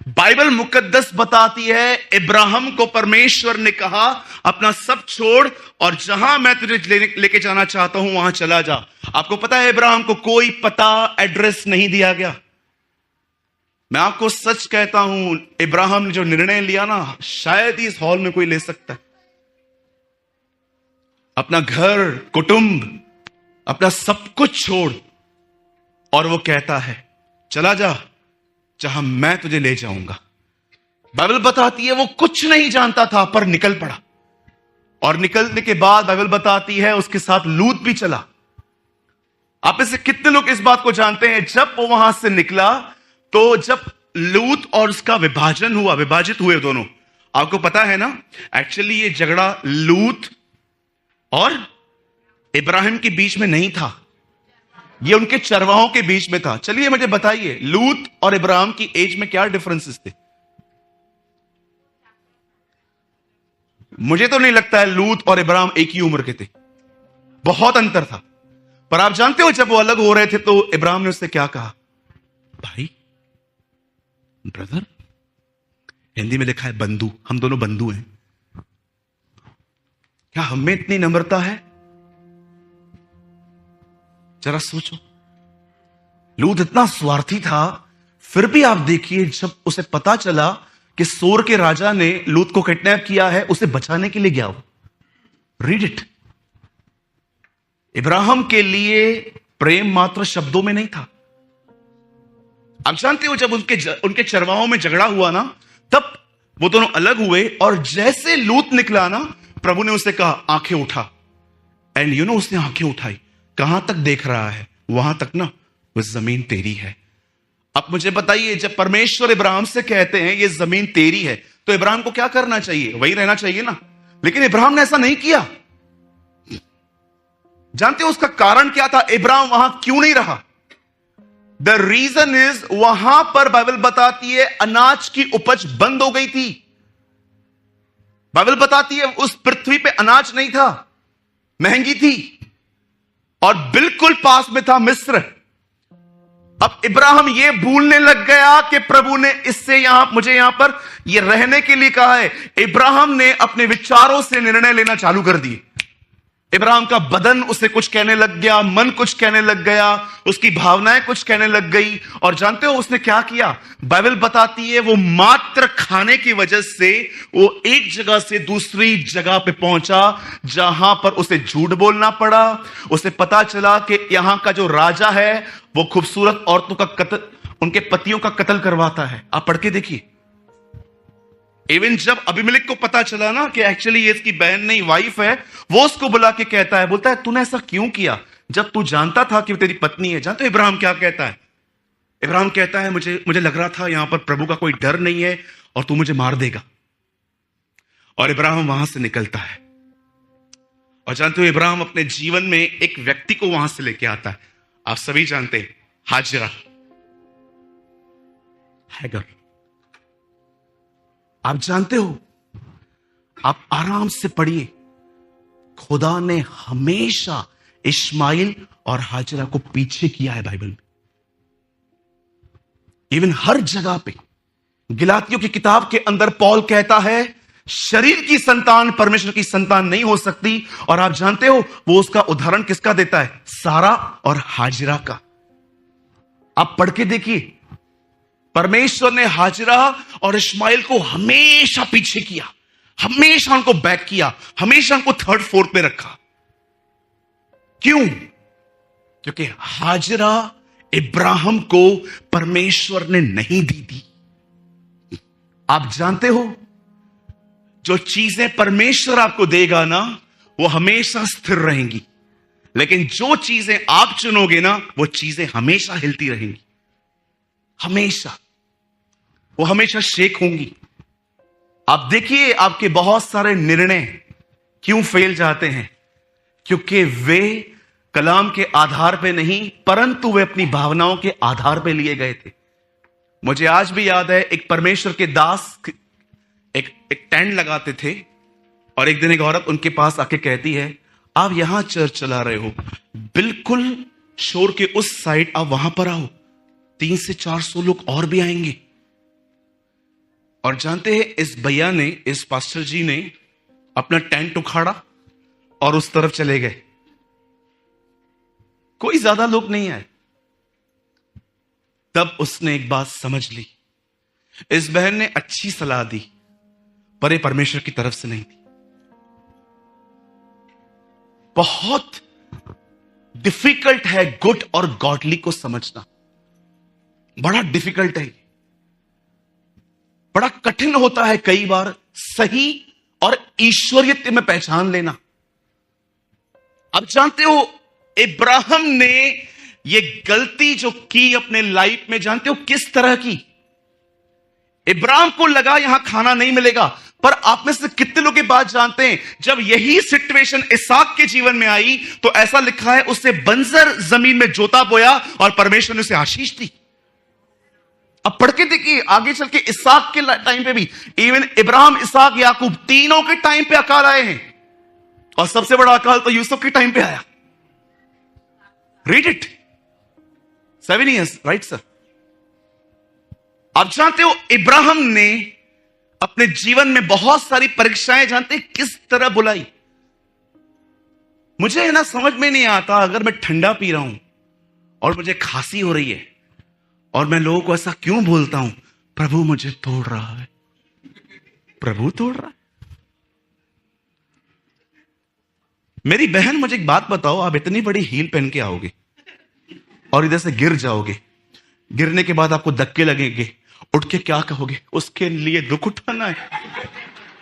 Speaker 1: बाइबल मुकद्दस बताती है इब्राहिम को परमेश्वर ने कहा अपना सब छोड़ और जहां मैं तुझे लेके जाना चाहता हूं वहां चला जा। आपको पता है इब्राहिम को कोई पता एड्रेस नहीं दिया गया। मैं आपको सच कहता हूं, इब्राहिम ने जो निर्णय लिया ना, शायद ही इस हॉल में कोई ले सकता है। अपना घर, कुटुंब, अपना सब कुछ छोड़ और वो कहता है चला जा जहां मैं तुझे ले जाऊंगा। बाइबल बताती है वो कुछ नहीं जानता था पर निकल पड़ा, और निकलने के बाद बाइबल बताती है उसके साथ लूत भी चला। आप में से कितने लोग इस बात को जानते हैं, जब वो वहां से निकला तो जब लूत और उसका विभाजन हुआ, विभाजित हुए दोनों, आपको पता है ना, एक्चुअली ये झगड़ा लूत और इब्राहिम के बीच में नहीं था, ये उनके चरवाहों के बीच में था। चलिए मुझे बताइए, लूत और इब्राहिम की एज में क्या डिफरेंसेस थे? मुझे तो नहीं लगता है लूत और इब्राहिम एक ही उम्र के थे, बहुत अंतर था। पर आप जानते हो जब वो अलग हो रहे थे तो इब्राहिम ने उससे क्या कहा? भाई, ब्रदर, हिंदी में लिखा है बंधु, हम दोनों बंधु हैं। क्या हम में इतनी नम्रता है? जरा सोचो, लूत इतना स्वार्थी था, फिर भी आप देखिए जब उसे पता चला कि सोर के राजा ने लूत को किडनैप किया है, उसे बचाने के लिए गया वो। Read it. इब्राहिम के लिए प्रेम मात्र शब्दों में नहीं था। आप जानते हो जब उनके चरवाहों में झगड़ा हुआ ना, तब वो दोनों अलग हुए, और जैसे लूत निकला ना, प्रभु ने उसे कहा आंखें उठा। एंड यू नो, उसने आंखें उठाई। कहां तक देख रहा है? वहां तक ना, वो जमीन तेरी है। अब मुझे बताइए, जब परमेश्वर इब्राहिम से कहते हैं ये जमीन तेरी है, तो इब्राहिम को क्या करना चाहिए? वही रहना चाहिए ना। लेकिन इब्राहिम ने ऐसा नहीं किया। जानते हो उसका कारण क्या था? इब्राहिम वहां क्यों नहीं रहा? द रीजन इज, वहां पर बाइबल बताती है अनाज की उपज बंद हो गई थी। बाइबल बताती है उस पृथ्वी पे अनाज नहीं था, महंगी थी, और बिल्कुल पास में था मिस्र। अब इब्राहिम ये भूलने लग गया कि प्रभु ने इससे मुझे यहां पर ये रहने के लिए कहा है। इब्राहिम ने अपने विचारों से निर्णय लेना चालू कर दिए। इब्राहिम का बदन उसे कुछ कहने लग गया, मन कुछ कहने लग गया, उसकी भावनाएं कुछ कहने लग गई। और जानते हो उसने क्या किया? बाइबल बताती है वो मात्र खाने की वजह से वो एक जगह से दूसरी जगह पे पहुंचा, जहां पर उसे झूठ बोलना पड़ा। उसे पता चला कि यहां का जो राजा है वो खूबसूरत औरतों का कत्ल, उनके पतियों का कत्ल करवाता है। आप पढ़ के देखिए। इवन जब अबीमेलेक को पता चला ना कि एक्चुअली ये इसकी बहन नहीं, वाइफ है, वो उसको बुला के कहता है, बोलता है तूने ऐसा क्यों किया जब तू जानता था कि वो तेरी पत्नी है? जानते हो इब्राहिम क्या कहता है? इब्राहिम कहता है मुझे लग रहा था यहां पर प्रभु का कोई डर नहीं है और तू मुझे मार देगा। और इब्राहिम वहां से निकलता है। और जानते हो इब्राहिम अपने जीवन में एक व्यक्ति को वहां से लेके आता है। आप सभी जानते हैं, हाजिरा, हैगर। आप जानते हो, आप आराम से पढ़िए, खुदा ने हमेशा इस्माइल और हाजिरा को पीछे किया है बाइबल में। इवन हर जगह पे गलातियों की किताब के अंदर पौल कहता है शरीर की संतान परमेश्वर की संतान नहीं हो सकती। और आप जानते हो वो उसका उदाहरण किसका देता है? सारा और हाजिरा का। आप पढ़ के देखिए, परमेश्वर ने हाजिरा और इस्माइल को हमेशा पीछे किया, हमेशा उनको बैक किया, हमेशा उनको थर्ड फोर्थ पे रखा। क्यों? क्योंकि हाजिरा इब्राहिम को परमेश्वर ने नहीं दी थी। आप जानते हो जो चीजें परमेश्वर आपको देगा ना, वो हमेशा स्थिर रहेंगी, लेकिन जो चीजें आप चुनोगे ना, वो चीजें हमेशा हिलती रहेंगी, हमेशा वो हमेशा शेक होंगी। आप देखिए आपके बहुत सारे निर्णय क्यों फेल जाते हैं? क्योंकि वे कलाम के आधार पे नहीं, परंतु वे अपनी भावनाओं के आधार पे लिए गए थे। मुझे आज भी याद है, एक परमेश्वर के दास एक टेंट लगाते थे, और एक दिन एक औरत उनके पास आके कहती है, आप यहां चर्च चला रहे हो, बिल्कुल शोर के उस साइड आप वहां पर आओ, 300 से 400 लोग और भी आएंगे। और जानते हैं, इस भैया ने, इस पास्टर जी ने अपना टेंट उखाड़ा और उस तरफ चले गए। कोई ज्यादा लोग नहीं आए। तब उसने एक बात समझ ली। इस बहन ने अच्छी सलाह दी, पर ये परमेश्वर की तरफ से नहीं थी। बहुत डिफिकल्ट है गुड और गॉडली को समझना, बड़ा डिफिकल्ट है, बड़ा कठिन होता है कई बार सही और ईश्वरीयत्व में पहचान लेना। अब जानते हो, इब्राहिम ने ये गलती जो की अपने लाइफ में, जानते हो किस तरह की? इब्राहिम को लगा यहां खाना नहीं मिलेगा, पर आप में से कितने लोग की बात जानते हैं, जब यही सिचुएशन इसहाक के जीवन में आई तो ऐसा लिखा है, उससे बंजर जमीन में जोता बोया और परमेश्वर ने उसे आशीष दी। अब पढ़ के देखिए आगे चल के, इसहाक के टाइम पे भी, इवन इब्राहिम, इसहाक, याकूब, तीनों के टाइम पे अकाल आए हैं, और सबसे बड़ा अकाल तो यूसुफ के टाइम पे आया। Read it, 7 years, right sir? आप जानते हो, इब्राहिम ने अपने जीवन में बहुत सारी परीक्षाएं, जानते हैं किस तरह बुलाई? मुझे है ना समझ में नहीं आता, अगर मैं ठंडा पी रहा हूं और मुझे खांसी हो रही है और मैं लोगों को ऐसा क्यों बोलता हूं, प्रभु मुझे तोड़ रहा है, प्रभु तोड़ रहा है। मेरी बहन, मुझे एक बात बताओ, आप इतनी बड़ी हील पहन के आओगे और इधर से गिर जाओगे, गिरने के बाद आपको धक्के लगेंगे, उठ के क्या कहोगे? उसके लिए दुख उठाना है?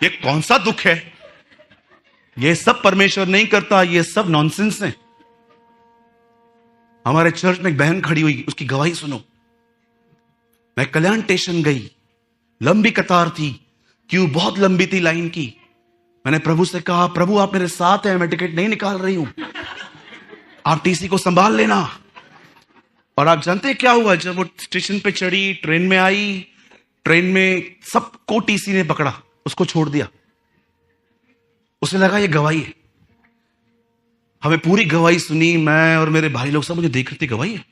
Speaker 1: ये कौन सा दुख है? ये सब परमेश्वर नहीं करता, ये सब नॉनसेंस है। हमारे चर्च में एक बहन खड़ी हुई, उसकी गवाही सुनो। मैं कल्याण स्टेशन गई, लंबी कतार थी, क्यों बहुत लंबी थी लाइन की। मैंने प्रभु से कहा, प्रभु आप मेरे साथ हैं, मैं टिकट नहीं निकाल रही हूं, आप टीसी को संभाल लेना। और आप जानते हैं क्या हुआ? जब वो स्टेशन पे चढ़ी, ट्रेन में आई, ट्रेन में सबको टीसी ने पकड़ा, उसको छोड़ दिया। उसे लगा ये गवाही है। हमें पूरी गवाही सुनी, मैं और मेरे भाई लोग सब मुझे देख रहे थे, गवाही है।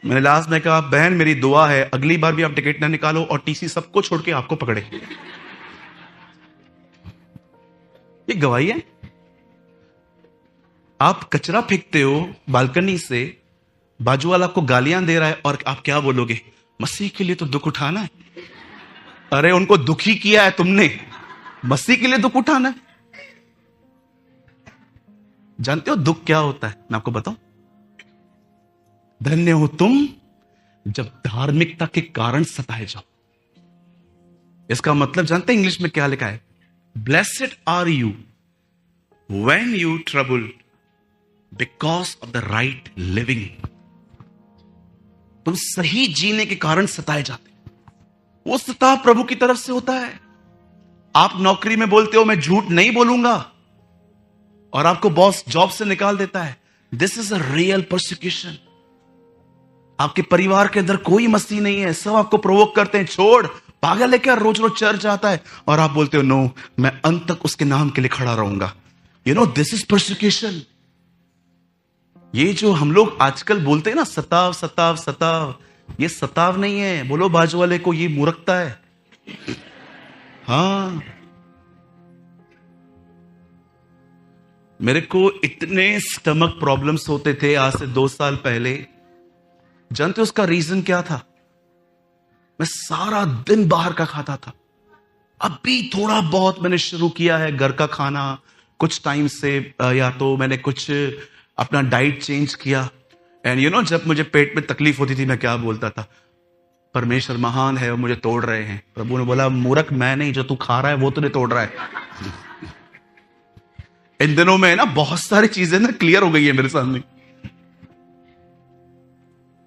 Speaker 1: मैंने लास्ट में कहा, बहन मेरी दुआ है अगली बार भी आप टिकट ना निकालो और टीसी सबको छोड़ के आपको पकड़े। ये गवाही है। आप कचरा फेंकते हो बालकनी से, बाजू वाला आपको गालियां दे रहा है, और आप क्या बोलोगे? मसीह के लिए तो दुख उठाना है। अरे उनको दुखी किया है तुमने, मसीह के लिए दुख उठाना है। जानते हो दुख क्या होता है? मैं आपको बताऊं, धन्य हो तुम जब धार्मिकता के कारण सताए जाओ। इसका मतलब जानते हैं इंग्लिश में क्या लिखा है? Blessed are you when you trouble because of the right living. तुम सही जीने के कारण सताए जाते, वो सताव प्रभु की तरफ से होता है। आप नौकरी में बोलते हो मैं झूठ नहीं बोलूंगा, और आपको बॉस जॉब से निकाल देता है। This is a real persecution. आपके परिवार के अंदर कोई मसीह नहीं है, सब आपको प्रोवोक करते हैं, छोड़, पागल है क्या, रोज रोज चर्च जाता है, और आप बोलते हो नो, मैं अंत तक उसके नाम के लिए खड़ा रहूंगा। You know this is persecution. ये जो हम लोग आजकल बोलते हैं ना, सताव सताव सताव, ये सताव नहीं है। बोलो बाजू वाले को, ये मूर्खता है। हाँ, मेरे को इतने स्टमक प्रॉब्लम्स होते थे आज से 2 साल पहले। जानते हो उसका रीजन क्या था? मैं सारा दिन बाहर का खाता था। अभी थोड़ा बहुत मैंने शुरू किया है घर का खाना कुछ टाइम से, या तो मैंने कुछ अपना डाइट चेंज किया। एंड यू नो, जब मुझे पेट में तकलीफ होती थी, मैं क्या बोलता था? परमेश्वर महान है, वो मुझे तोड़ रहे हैं। प्रभु ने बोला, मूर्ख मैं नहीं, जो तू खा रहा है वो तुझे तोड़ रहा है। इन दिनों में ना बहुत सारी चीजें ना क्लियर हो गई है मेरे सामने।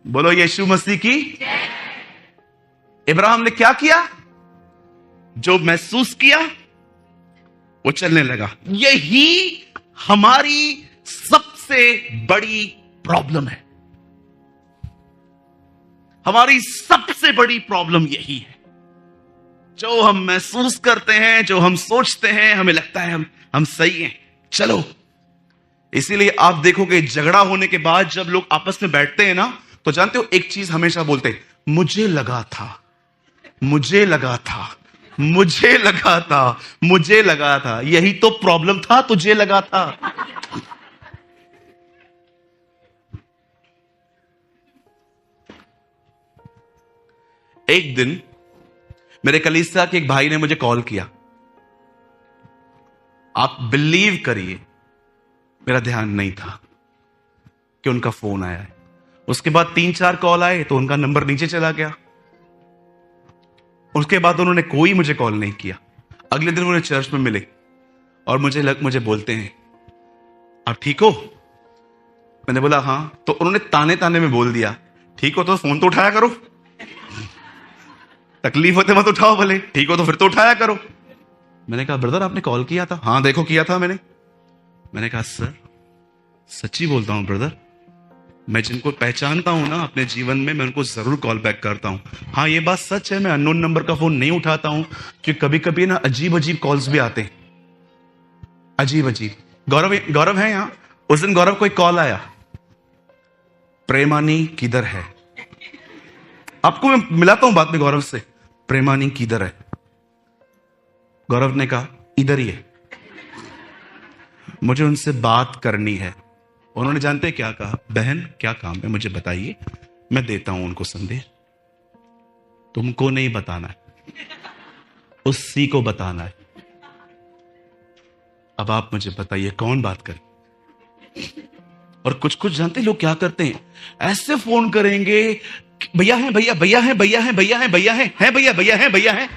Speaker 1: बोलो यीशु मसीह की। इब्राहिम ने क्या किया? जो महसूस किया वो चलने लगा। यही हमारी सबसे बड़ी प्रॉब्लम है। हमारी सबसे बड़ी प्रॉब्लम यही है। जो हम महसूस करते हैं, जो हम सोचते हैं, हमें लगता है हम सही हैं, चलो। इसीलिए आप देखोगे झगड़ा होने के बाद जब लोग आपस में बैठते हैं ना, तो जानते हो एक चीज हमेशा बोलते हैं, मुझे लगा था, मुझे लगा था, मुझे लगा था, मुझे लगा था। यही तो प्रॉब्लम था, तुझे लगा था। एक दिन मेरे कलीसिया के एक भाई ने मुझे कॉल किया। आप बिलीव करिए, मेरा ध्यान नहीं था कि उनका फोन आया है। उसके बाद 3-4 कॉल आए तो उनका नंबर नीचे चला गया। उसके बाद उन्होंने कोई मुझे कॉल नहीं किया। अगले दिन उन्हें चर्च में मिले और मुझे बोलते हैं, आप ठीक हो? मैंने बोला हाँ। तो उन्होंने ताने ताने में बोल दिया, ठीक हो तो फोन तो उठाया करो, तकलीफ होते मत उठाओ, भले ठीक हो तो फिर तो उठाया करो। मैंने कहा ब्रदर आपने कॉल किया था? हाँ देखो किया था मैंने कहा सर सच्ची बोलता हूं ब्रदर, मैं जिनको पहचानता हूं ना अपने जीवन में, मैं उनको जरूर कॉल बैक करता हूं। हाँ ये बात सच है, मैं अननोन नंबर का फोन नहीं उठाता हूं, क्योंकि कभी कभी ना अजीब अजीब कॉल्स भी आते हैं, अजीब अजीब। गौरव है यहां? उस दिन गौरव को एक कॉल आया, प्रेमानी किधर है? आपको मैं मिलाता हूं बाद में गौरव से। प्रेमानी किधर है? गौरव ने कहा इधर ही है, मुझे उनसे बात करनी है। उन्होंने जानते क्या कहा? बहन क्या काम है मुझे बताइए, मैं देता हूं उनको संदेश। तुमको नहीं बताना है, उसी को बताना है। अब आप मुझे बताइए कौन बात करे? और कुछ जानते लोग क्या करते हैं, ऐसे फोन करेंगे, भैया हैं, भैया भैया हैं, भैया हैं, भैया हैं, भैया हैं, हैं भैया, भैया हैं, भैया हैं।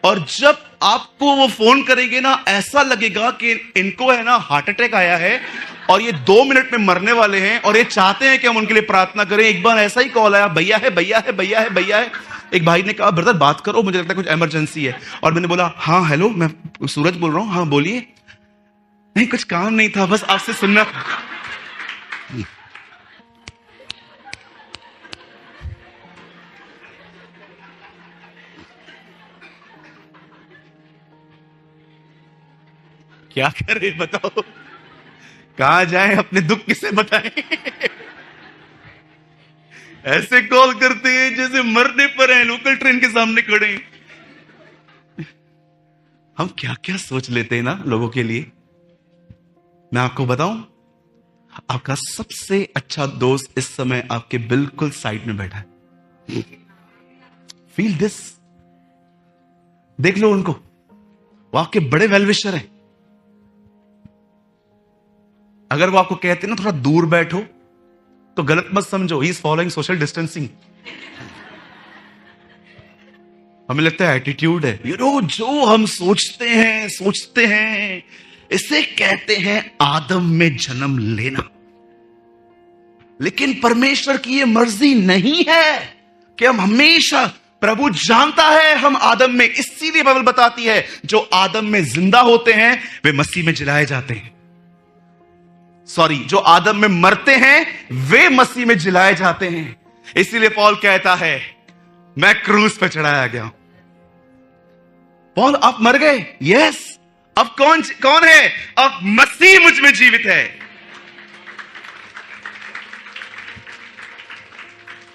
Speaker 1: और जब आपको वो फोन करेंगे ना, ऐसा लगेगा कि इनको है ना हार्ट अटैक आया है और ये 2 मिनट में मरने वाले हैं और ये चाहते हैं कि हम उनके लिए प्रार्थना करें। एक बार ऐसा ही कॉल आया, भैया है, भैया है, भैया है, भैया है। एक भाई ने कहा ब्रदर बात करो, मुझे लगता है कुछ इमरजेंसी है। और मैंने बोला हाँ हेलो, मैं सूरज बोल रहा हूं, हाँ बोलिए। नहीं कुछ काम नहीं था, बस आपसे सुनना। क्या करें बताओ, कहां जाएं, अपने दुख किसे बताएं? ऐसे कॉल करते हैं जैसे मरने पर हैं, लोकल ट्रेन के सामने खड़े हैं। हम क्या क्या सोच लेते हैं ना लोगों के लिए। मैं आपको बताऊं, आपका सबसे अच्छा दोस्त इस समय आपके बिल्कुल साइड में बैठा है। फील दिस, देख लो उनको, वो आपके बड़े वेलविशर हैं। अगर वो आपको कहते हैं ना थोड़ा दूर बैठो, तो गलत मत समझो, he is following social distancing. हमें लगता है एटीट्यूड है। जो हम सोचते हैं इसे कहते हैं आदम में जन्म लेना। लेकिन परमेश्वर की यह मर्जी नहीं है कि हम हमेशा, प्रभु जानता है हम आदम में, इसीलिए बाइबल बताती है जो आदम में जिंदा होते हैं वे मसीह में जिलाए जाते हैं। सॉरी, जो आदम में मरते हैं वे मसीह में जिलाए जाते हैं। इसीलिए पौल कहता है मैं क्रूस पर चढ़ाया गया। पौल आप मर गए, यस, अब कौन है? अब मसीह मुझ में जीवित है।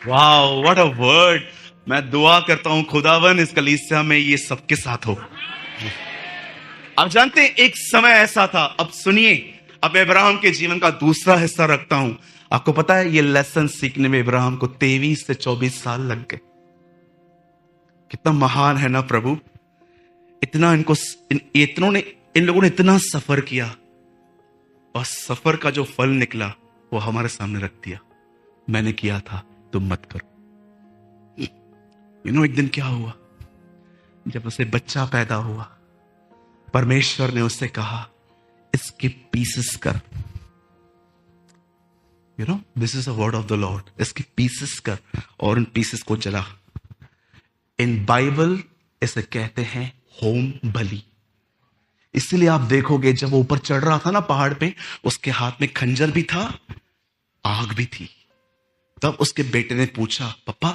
Speaker 1: Wow, what a word. मैं दुआ करता हूं खुदावन इस कलीसिया में ये सबके साथ हो। आप जानते हैं एक समय ऐसा था, अब सुनिए, अब इब्राहिम के जीवन का दूसरा हिस्सा रखता हूं। आपको पता है ये लेसन सीखने में इब्राहिम को 23 से 24 साल लग गए। कितना महान है ना प्रभु, इतना इन लोगों ने इतना सफर किया और सफर का जो फल निकला वो हमारे सामने रख दिया। मैंने किया था, तुम मत करो। एक दिन क्या हुआ, जब उसे बच्चा पैदा हुआ, परमेश्वर ने उससे कहा इसके पीसेस कर। This is a word of the Lord, इसके पीसेस कर और उन पीसेस को जला। इन बाइबल इसे कहते हैं होम बलि। इसलिए आप देखोगे जब वो ऊपर चढ़ रहा था ना पहाड़ पे, उसके हाथ में खंजर भी था, आग भी थी। तब उसके बेटे ने पूछा, पापा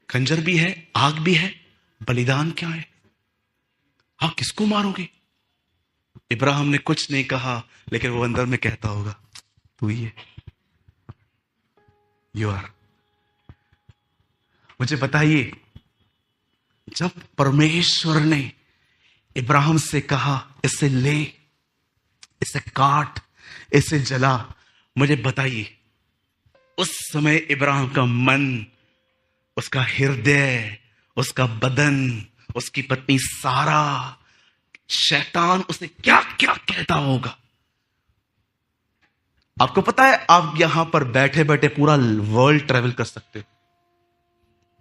Speaker 1: खंजर भी है, आग भी है, बलिदान क्या है? हाँ, किसको मारोगे? इब्राहिम ने कुछ नहीं कहा, लेकिन वो अंदर में कहता होगा, तू ही है, यू आर। मुझे बताइए, जब परमेश्वर ने इब्राहिम से कहा इसे ले, इसे काट, इसे जला, मुझे बताइए उस समय इब्राहिम का मन, उसका हृदय, उसका बदन, उसकी पत्नी सारा, शैतान उसे क्या क्या कहता होगा? आपको पता है, आप यहां पर बैठे बैठे पूरा वर्ल्ड ट्रेवल कर सकते हो।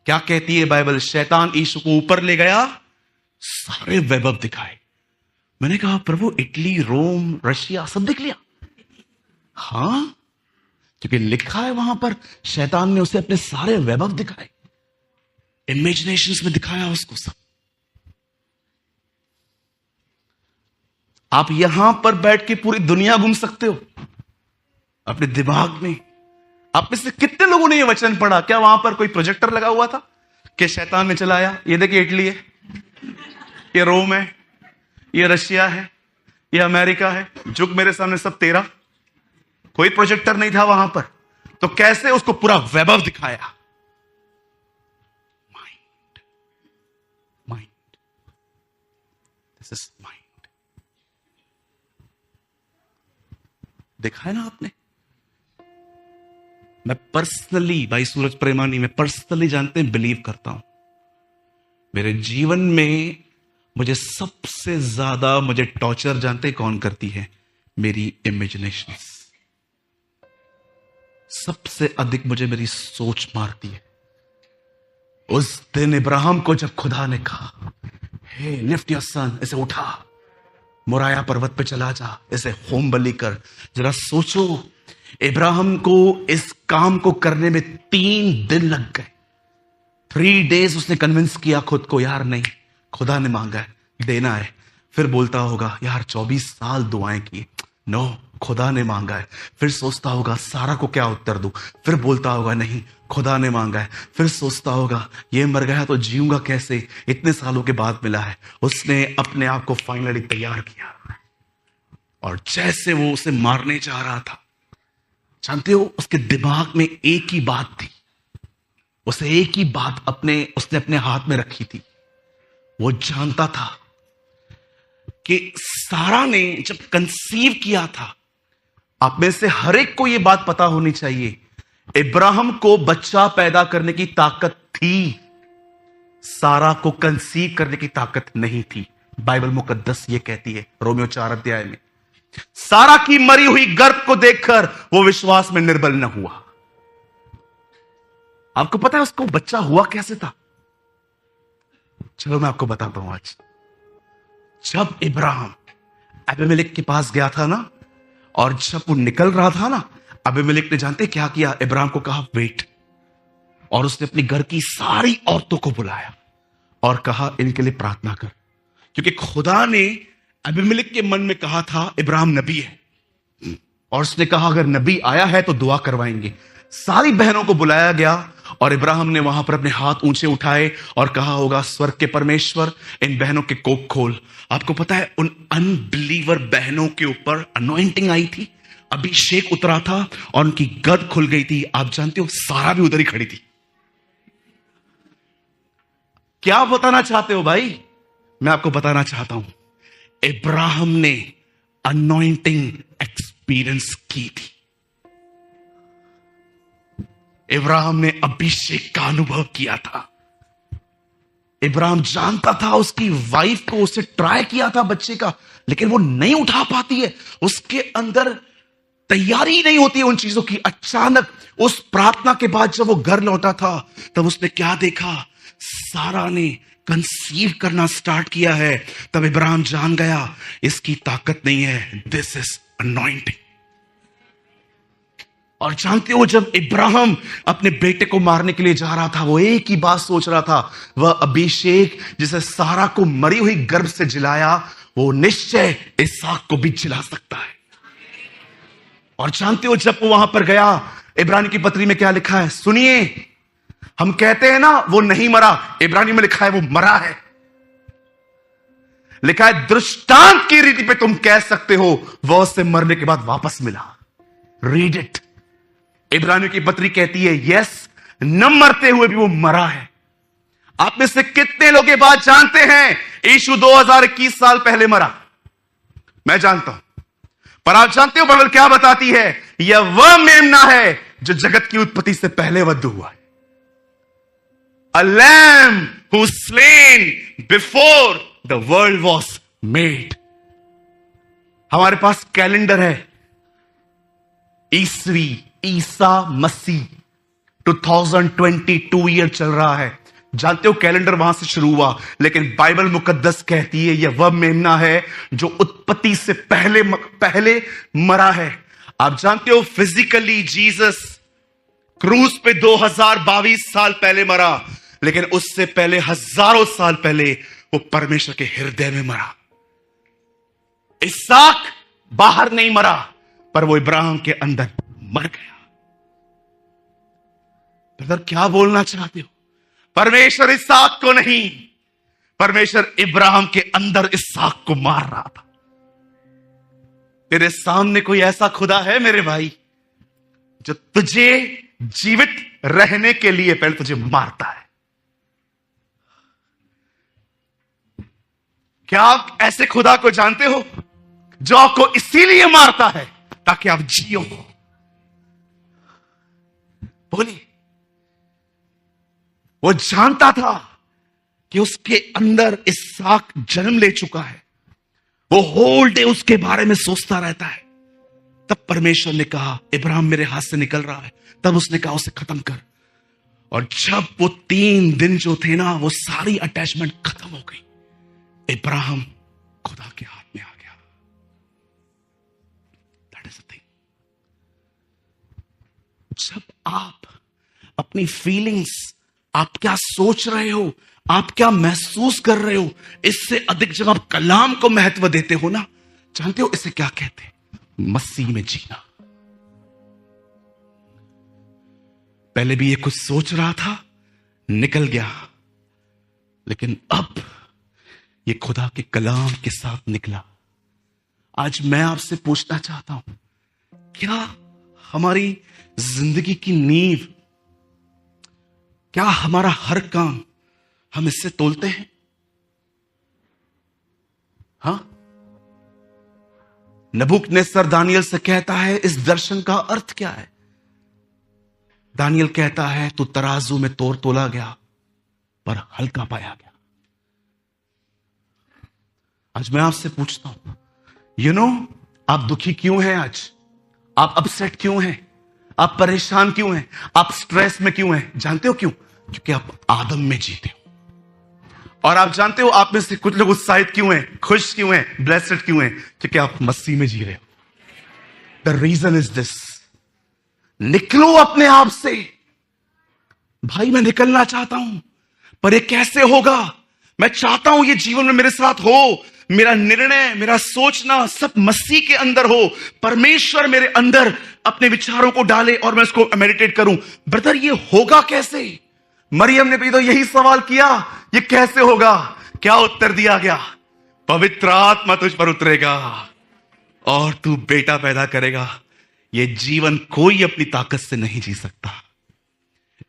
Speaker 1: क्या कहती है बाइबल? शैतान यीशु को ऊपर ले गया, सारे वैभव दिखाए। मैंने कहा, प्रभु इटली, रोम, रशिया सब देख लिया? हां, क्योंकि लिखा है वहां पर, शैतान ने उसे अपने सारे वैभव दिखाए, इमेजिनेशंस में दिखाया उसको सब। आप यहां पर बैठ के पूरी दुनिया घूम सकते हो अपने दिमाग में। आप में से कितने लोगों ने यह वचन पढ़ा? क्या वहां पर कोई प्रोजेक्टर लगा हुआ था कि शैतान ने चलाया? ये देखिए, इटली है, ये रोम है, ये रशिया है, ये अमेरिका है, झुक मेरे सामने सब तेरा। कोई प्रोजेक्टर नहीं था वहां पर, तो कैसे उसको पूरा वैभव दिखाया? Mind, mind, this is mind. देखा है ना आपने? मैं पर्सनली, भाई सूरज प्रेमानी, मैं पर्सनली जानते हैं, बिलीव करता हूं, मेरे जीवन में मुझे सबसे ज्यादा मुझे टॉर्चर जानते कौन करती है? मेरी इमेजिनेशंस। सबसे अधिक मुझे मेरी सोच मारती है। उस दिन इब्राहिम को जब खुदा ने कहा, हे लिफ्ट योर सन, इसे उठा, मोराया पर्वत पे चला जा, इसे होम बलि कर। जरा सोचो, इब्राहिम को इस काम को करने में 3 दिन लग गए। 3 days उसने कन्विंस किया खुद को, यार नहीं, खुदा ने मांगा है, देना है। फिर बोलता होगा, यार 24 साल दुआएं की, नो, खुदा ने मांगा है। फिर सोचता होगा, सारा को क्या उत्तर दूं? फिर बोलता होगा, नहीं, खुदा ने मांगा है। फिर सोचता होगा, ये मर गया तो जीऊंगा कैसे, इतने सालों के बाद मिला है। उसने अपने आप को फाइनली तैयार किया, और जैसे वो उसे मारने जा रहा था, जानते हो, उसके दिमाग में एक ही बात थी, उसे एक ही बात उसने अपने हाथ में रखी थी। वो जानता था कि सारा ने जब कंसीव किया था, आप में से हर एक को यह बात पता होनी चाहिए, इब्राहिम को बच्चा पैदा करने की ताकत थी, सारा को कंसीव करने की ताकत नहीं थी। बाइबल मुकद्दस ये कहती है, रोमियो 4 अध्याय में, सारा की मरी हुई गर्भ को देखकर वो विश्वास में निर्बल न हुआ। आपको पता है उसको बच्चा हुआ कैसे था? चलो मैं आपको बताता हूं। आज जब इब्राहिम अबीमेलेक के पास गया था ना, और जब वो निकल रहा था ना, अबीमेलेक ने जानते क्या किया? इब्राहिम को कहा वेट, और उसने अपनी घर की सारी औरतों को बुलाया और कहा इनके लिए प्रार्थना कर, क्योंकि खुदा ने अबीमेलेक के मन में कहा था इब्राहिम नबी है, और उसने कहा अगर नबी आया है तो दुआ करवाएंगे। सारी बहनों को बुलाया गया, और इब्राहिम ने वहां पर अपने हाथ ऊंचे उठाए और कहा होगा, स्वर्ग के परमेश्वर, इन बहनों के कोख खोल। आपको पता है उन अनबिलीवर बहनों के ऊपर अनॉइंटिंग आई थी, अभिषेक उतरा था, और उनकी गर्द खुल गई थी। आप जानते हो, सारा भी उधर ही खड़ी थी। क्या बताना चाहते हो भाई? मैं आपको बताना चाहता हूं, इब्राहिम ने अनॉइंटिंग एक्सपीरियंस की थी। इब्राहिम ने अभिषेक का अनुभव किया था। इब्राहिम जानता था, उसकी वाइफ को उसे ट्राई किया था बच्चे का, लेकिन वो नहीं उठा पाती है, उसके अंदर तैयारी नहीं होती है उन चीजों की। अचानक उस प्रार्थना के बाद जब वो घर लौटा था, तब उसने क्या देखा? सारा ने कंसीव करना स्टार्ट किया है। तब इब्राहिम जान गया, इसकी ताकत नहीं है, दिस इज अनॉइंटिंग। और जानते हो, जब इब्राहिम अपने बेटे को मारने के लिए जा रहा था, वो एक ही बात सोच रहा था, वह अभिषेक जिसे सारा को मरी हुई गर्भ से जिलाया, वो निश्चय इसहाक को भी जिला सकता है। और जानते हो, जब वो वहां पर गया, इब्रानी की पत्री में क्या लिखा है सुनिए। हम कहते हैं ना वो नहीं मरा, इब्रानी में लिखा है वो मरा है। लिखा है दृष्टांत की रीति पे तुम कह सकते हो वह उससे मरने के बाद वापस मिला। Read it. इब्रानियों की पत्री कहती है यस, न मरते हुए भी वो मरा है। आप में से कितने लोग ये बात जानते हैं यीशु 2021 साल पहले मरा? मैं जानता हूं, पर आप जानते हो बाइबल क्या बताती है? यह वह मेमना है जो जगत की उत्पत्ति से पहले वध हुआ है। A lamb who slain before the world was made. हमारे पास कैलेंडर है, ईसवी ईसा मसीह 2022 ईयर चल रहा है। जानते हो कैलेंडर वहां से शुरू हुआ, लेकिन बाइबल मुकद्दस कहती है यह वह मेमना है जो उत्पत्ति से पहले मरा है। आप जानते हो फिजिकली जीसस क्रूस पे 2022 साल पहले मरा, लेकिन उससे पहले हजारों साल पहले वो परमेश्वर के हृदय में मरा। इसहाक बाहर नहीं मरा, पर वो इब्राहिम के अंदर मर गया। ब्रदर क्या बोलना चाहते हो? परमेश्वर इसहाक को नहीं, परमेश्वर इब्राहिम के अंदर इसहाक को मार रहा था। तेरे सामने कोई ऐसा खुदा है मेरे भाई जो तुझे जीवित रहने के लिए पहले तुझे मारता है। क्या आप ऐसे खुदा को जानते हो जो आपको इसीलिए मारता है ताकि आप जियो? बोलिए। वो जानता था कि उसके अंदर इसहाक जन्म ले चुका है। वो होल डे उसके बारे में सोचता रहता है। तब परमेश्वर ने कहा इब्राहिम मेरे हाथ से निकल रहा है। तब उसने कहा उसे खत्म कर। और जब वो 3 दिन जो थे ना, वो सारी अटैचमेंट खत्म हो गई। इब्राहिम खुदा के हाथ में आ गया। That is the thing. जब आप अपनी फीलिंग्स, आप क्या सोच रहे हो, आप क्या महसूस कर रहे हो, इससे अधिक जब आप कलाम को महत्व देते हो ना, जानते हो इसे क्या कहते हैं? मसीह में जीना। पहले भी ये कुछ सोच रहा था, निकल गया, लेकिन अब ये खुदा के कलाम के साथ निकला। आज मैं आपसे पूछना चाहता हूं, क्या हमारी जिंदगी की नींव, क्या हमारा हर काम हम इससे तोलते हैं? हां, नबूकदनेस्सर दानियल से कहता है इस दर्शन का अर्थ क्या है? दानियल कहता है तू तराजू में तोला गया पर हल्का पाया गया। आज मैं आपसे पूछता हूं, आप दुखी क्यों हैं? आज आप अपसेट क्यों हैं? आप परेशान क्यों हैं? आप स्ट्रेस में क्यों हैं? जानते हो क्यों? क्योंकि आप आदम में जीते हो। और आप जानते हो आप में से कुछ लोग उत्साहित क्यों हैं, खुश क्यों हैं, ब्लेस्ड क्यों हैं? क्योंकि आप मसीह में जी रहे हो। The reason is this. निकलो अपने आप से। भाई मैं निकलना चाहता हूं, पर ये कैसे होगा? मैं चाहता हूं ये जीवन में मेरे साथ हो, मेरा निर्णय, मेरा सोचना सब मसीह के अंदर हो, परमेश्वर मेरे अंदर अपने विचारों को डाले और मैं उसको मेडिटेट करूं। ब्रदर ये होगा कैसे? मरियम ने भी तो यही सवाल किया, ये कैसे होगा? क्या उत्तर दिया गया? पवित्र आत्मा तुझ पर उतरेगा और तू बेटा पैदा करेगा। ये जीवन कोई अपनी ताकत से नहीं जी सकता।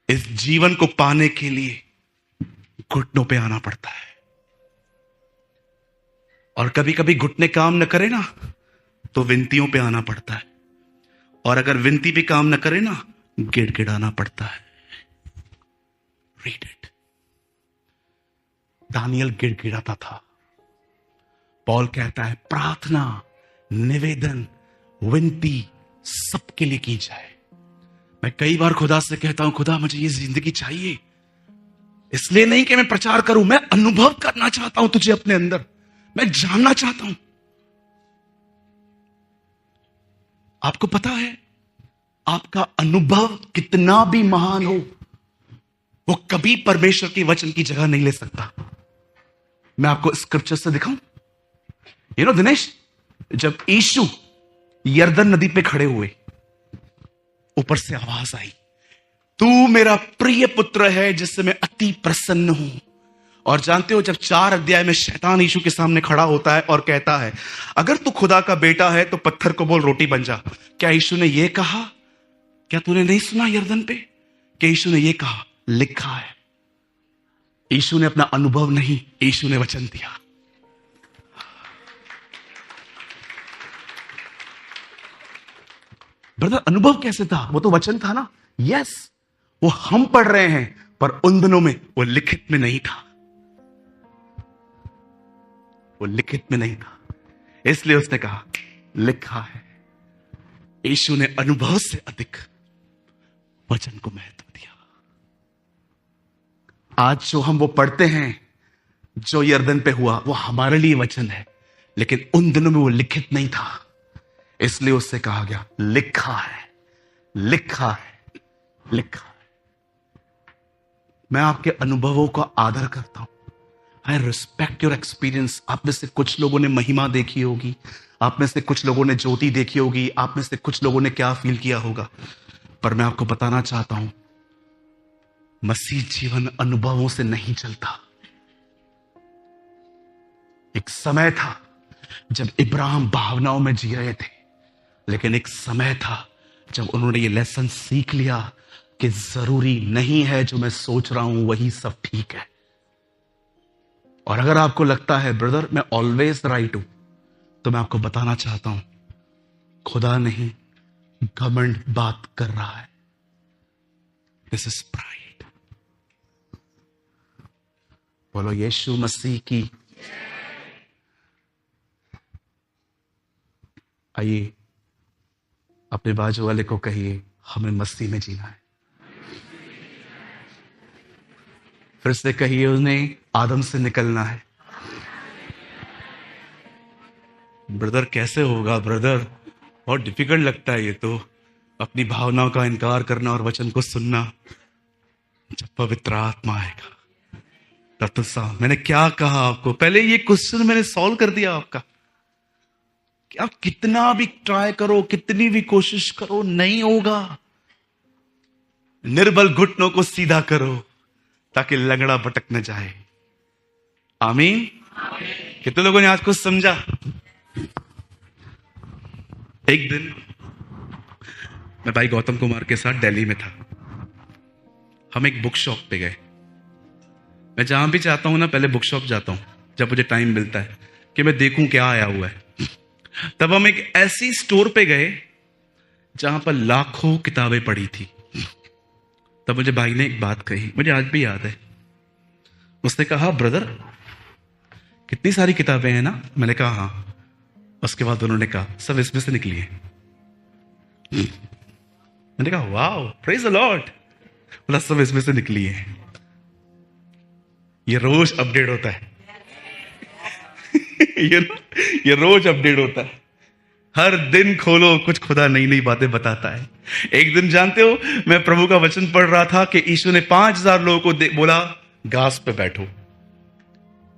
Speaker 1: इस जीवन को पाने के लिए घुटनों पे आना पड़ता है। और कभी कभी घुटने काम न करे ना, तो विनतियों पे आना पड़ता है। और अगर विनती भी काम न करे ना, गिड़गिड़ाना पड़ता है। Read it. दानियल गिड़गिड़ाता था। पौल कहता है प्रार्थना, निवेदन, विनती सबके लिए की जाए। मैं कई बार खुदा से कहता हूं खुदा मुझे ये जिंदगी चाहिए, इसलिए नहीं कि मैं प्रचार करूं, मैं अनुभव करना चाहता हूं तुझे अपने अंदर, मैं जानना चाहता हूं। आपको पता है आपका अनुभव कितना भी महान हो, वो कभी परमेश्वर के वचन की जगह नहीं ले सकता। मैं आपको स्क्रिप्चर से दिखाऊं। दिनेश, जब यीशु यरदन नदी पे खड़े हुए, ऊपर से आवाज आई, तू मेरा प्रिय पुत्र है जिससे मैं अति प्रसन्न हूं। और जानते हो, जब 4 अध्याय में शैतान यीशु के सामने खड़ा होता है और कहता है, अगर तू खुदा का बेटा है तो पत्थर को बोल रोटी बन जा। क्या यीशु ने यह कहा? क्या तूने नहीं सुना यरदन पे? क्या यीशु ने यह कहा? लिखा है। यीशु ने अपना अनुभव नहीं, यीशु ने वचन दिया। ब्रदर, अनुभव कैसे था? वो तो वचन था ना। यस, वो हम पढ़ रहे हैं, पर उन दिनों में वो लिखित में नहीं था। वो लिखित में नहीं था, इसलिए उसने कहा लिखा है। यीशु ने अनुभव से अधिक वचन को महत्व दिया। आज जो हम वो पढ़ते हैं, जो यरदन पे हुआ, वो हमारे लिए वचन है, लेकिन उन दिनों में वो लिखित नहीं था, इसलिए उससे कहा गया लिखा है, लिखा है, लिखा है। मैं आपके अनुभवों का आदर करता हूं। I respect your experience. आप में से कुछ लोगों ने महिमा देखी होगी, आप में से कुछ लोगों ने ज्योति देखी होगी, आप में से कुछ लोगों ने क्या फील किया होगा, पर मैं आपको बताना चाहता हूं, मसीह जीवन अनुभवों से नहीं चलता। एक समय था जब इब्राहिम भावनाओं में जी रहे थे, लेकिन एक समय था जब उन्होंने ये लेसन सीख लिया कि जरूरी नहीं है जो मैं सोच रहा हूं वही सब ठीक है। और अगर आपको लगता है ब्रदर मैं ऑलवेज राइट हूं, तो मैं आपको बताना चाहता हूं, खुदा नहीं, घमंड बात कर रहा है। This is pride. बोलो यीशु मसीह की। आइए अपने बाजू वाले को कहिए, हमें मसीह में जीना है। फिर से कहिए, उन्हें आदम से निकलना है। ब्रदर कैसे होगा ब्रदर? बहुत डिफिकल्ट लगता है ये तो, अपनी भावनाओं का इनकार करना और वचन को सुनना। जब पवित्र आत्मा आएगा तब तो साहब, मैंने क्या कहा आपको? पहले ये क्वेश्चन मैंने सॉल्व कर दिया आपका कि आप कितना भी ट्राई करो, कितनी भी कोशिश करो, नहीं होगा। निर्बल घुटनों को सीधा करो ताकि लंगड़ा भटक न जाए। आमीन। कितने लोगों ने आज कुछ समझा? एक दिन मैं भाई गौतम कुमार के साथ दिल्ली में था। हम एक बुक शॉप पे गए। मैं जहां भी जाता हूं ना, पहले बुक शॉप जाता हूं जब मुझे टाइम मिलता है कि मैं देखूं क्या आया हुआ है। तब हम एक ऐसी स्टोर पे गए जहां पर लाखों किताबें पड़ी थी। तब मुझे भाई ने एक बात कही, मुझे आज भी याद है। उसने कहा, ब्रदर कितनी सारी किताबें हैं ना? मैंने कहा हाँ। उसके बाद उन्होंने कहा, सब इसमें से निकली है। मैंने कहा वाओ, प्रेज द लॉर्ड। बोला सब इसमें से निकली है। ये रोज अपडेट होता है। ये रोज अपडेट होता है। हर दिन खोलो, कुछ खुदा नई नई बातें बताता है। एक दिन जानते हो, मैं प्रभु का वचन पढ़ रहा था कि यीशु ने 5000 लोगों को बोला घास पे बैठो।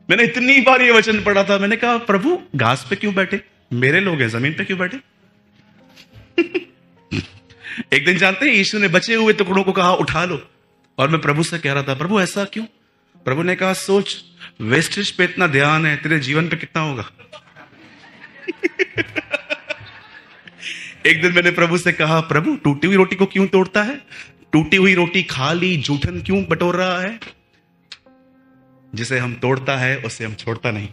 Speaker 1: मैंने इतनी बार ये वचन पढ़ा था, मैंने कहा प्रभु घास पे क्यों बैठे? मेरे लोग हैं, जमीन पे क्यों बैठे? एक दिन जानते हैं, यीशु ने बचे हुए टुकड़ों को कहा उठा लो। और मैं प्रभु से कह रहा था, प्रभु ऐसा क्यों? प्रभु ने कहा, सोच, वेस्टेज पे इतना ध्यान है, तेरे जीवन पे कितना होगा? एक दिन मैंने प्रभु से कहा, प्रभु टूटी हुई रोटी को क्यों तोड़ता है? टूटी हुई रोटी खा ली, जूठन क्यों बटोर रहा है? जिसे हम तोड़ता है उसे हम छोड़ता नहीं।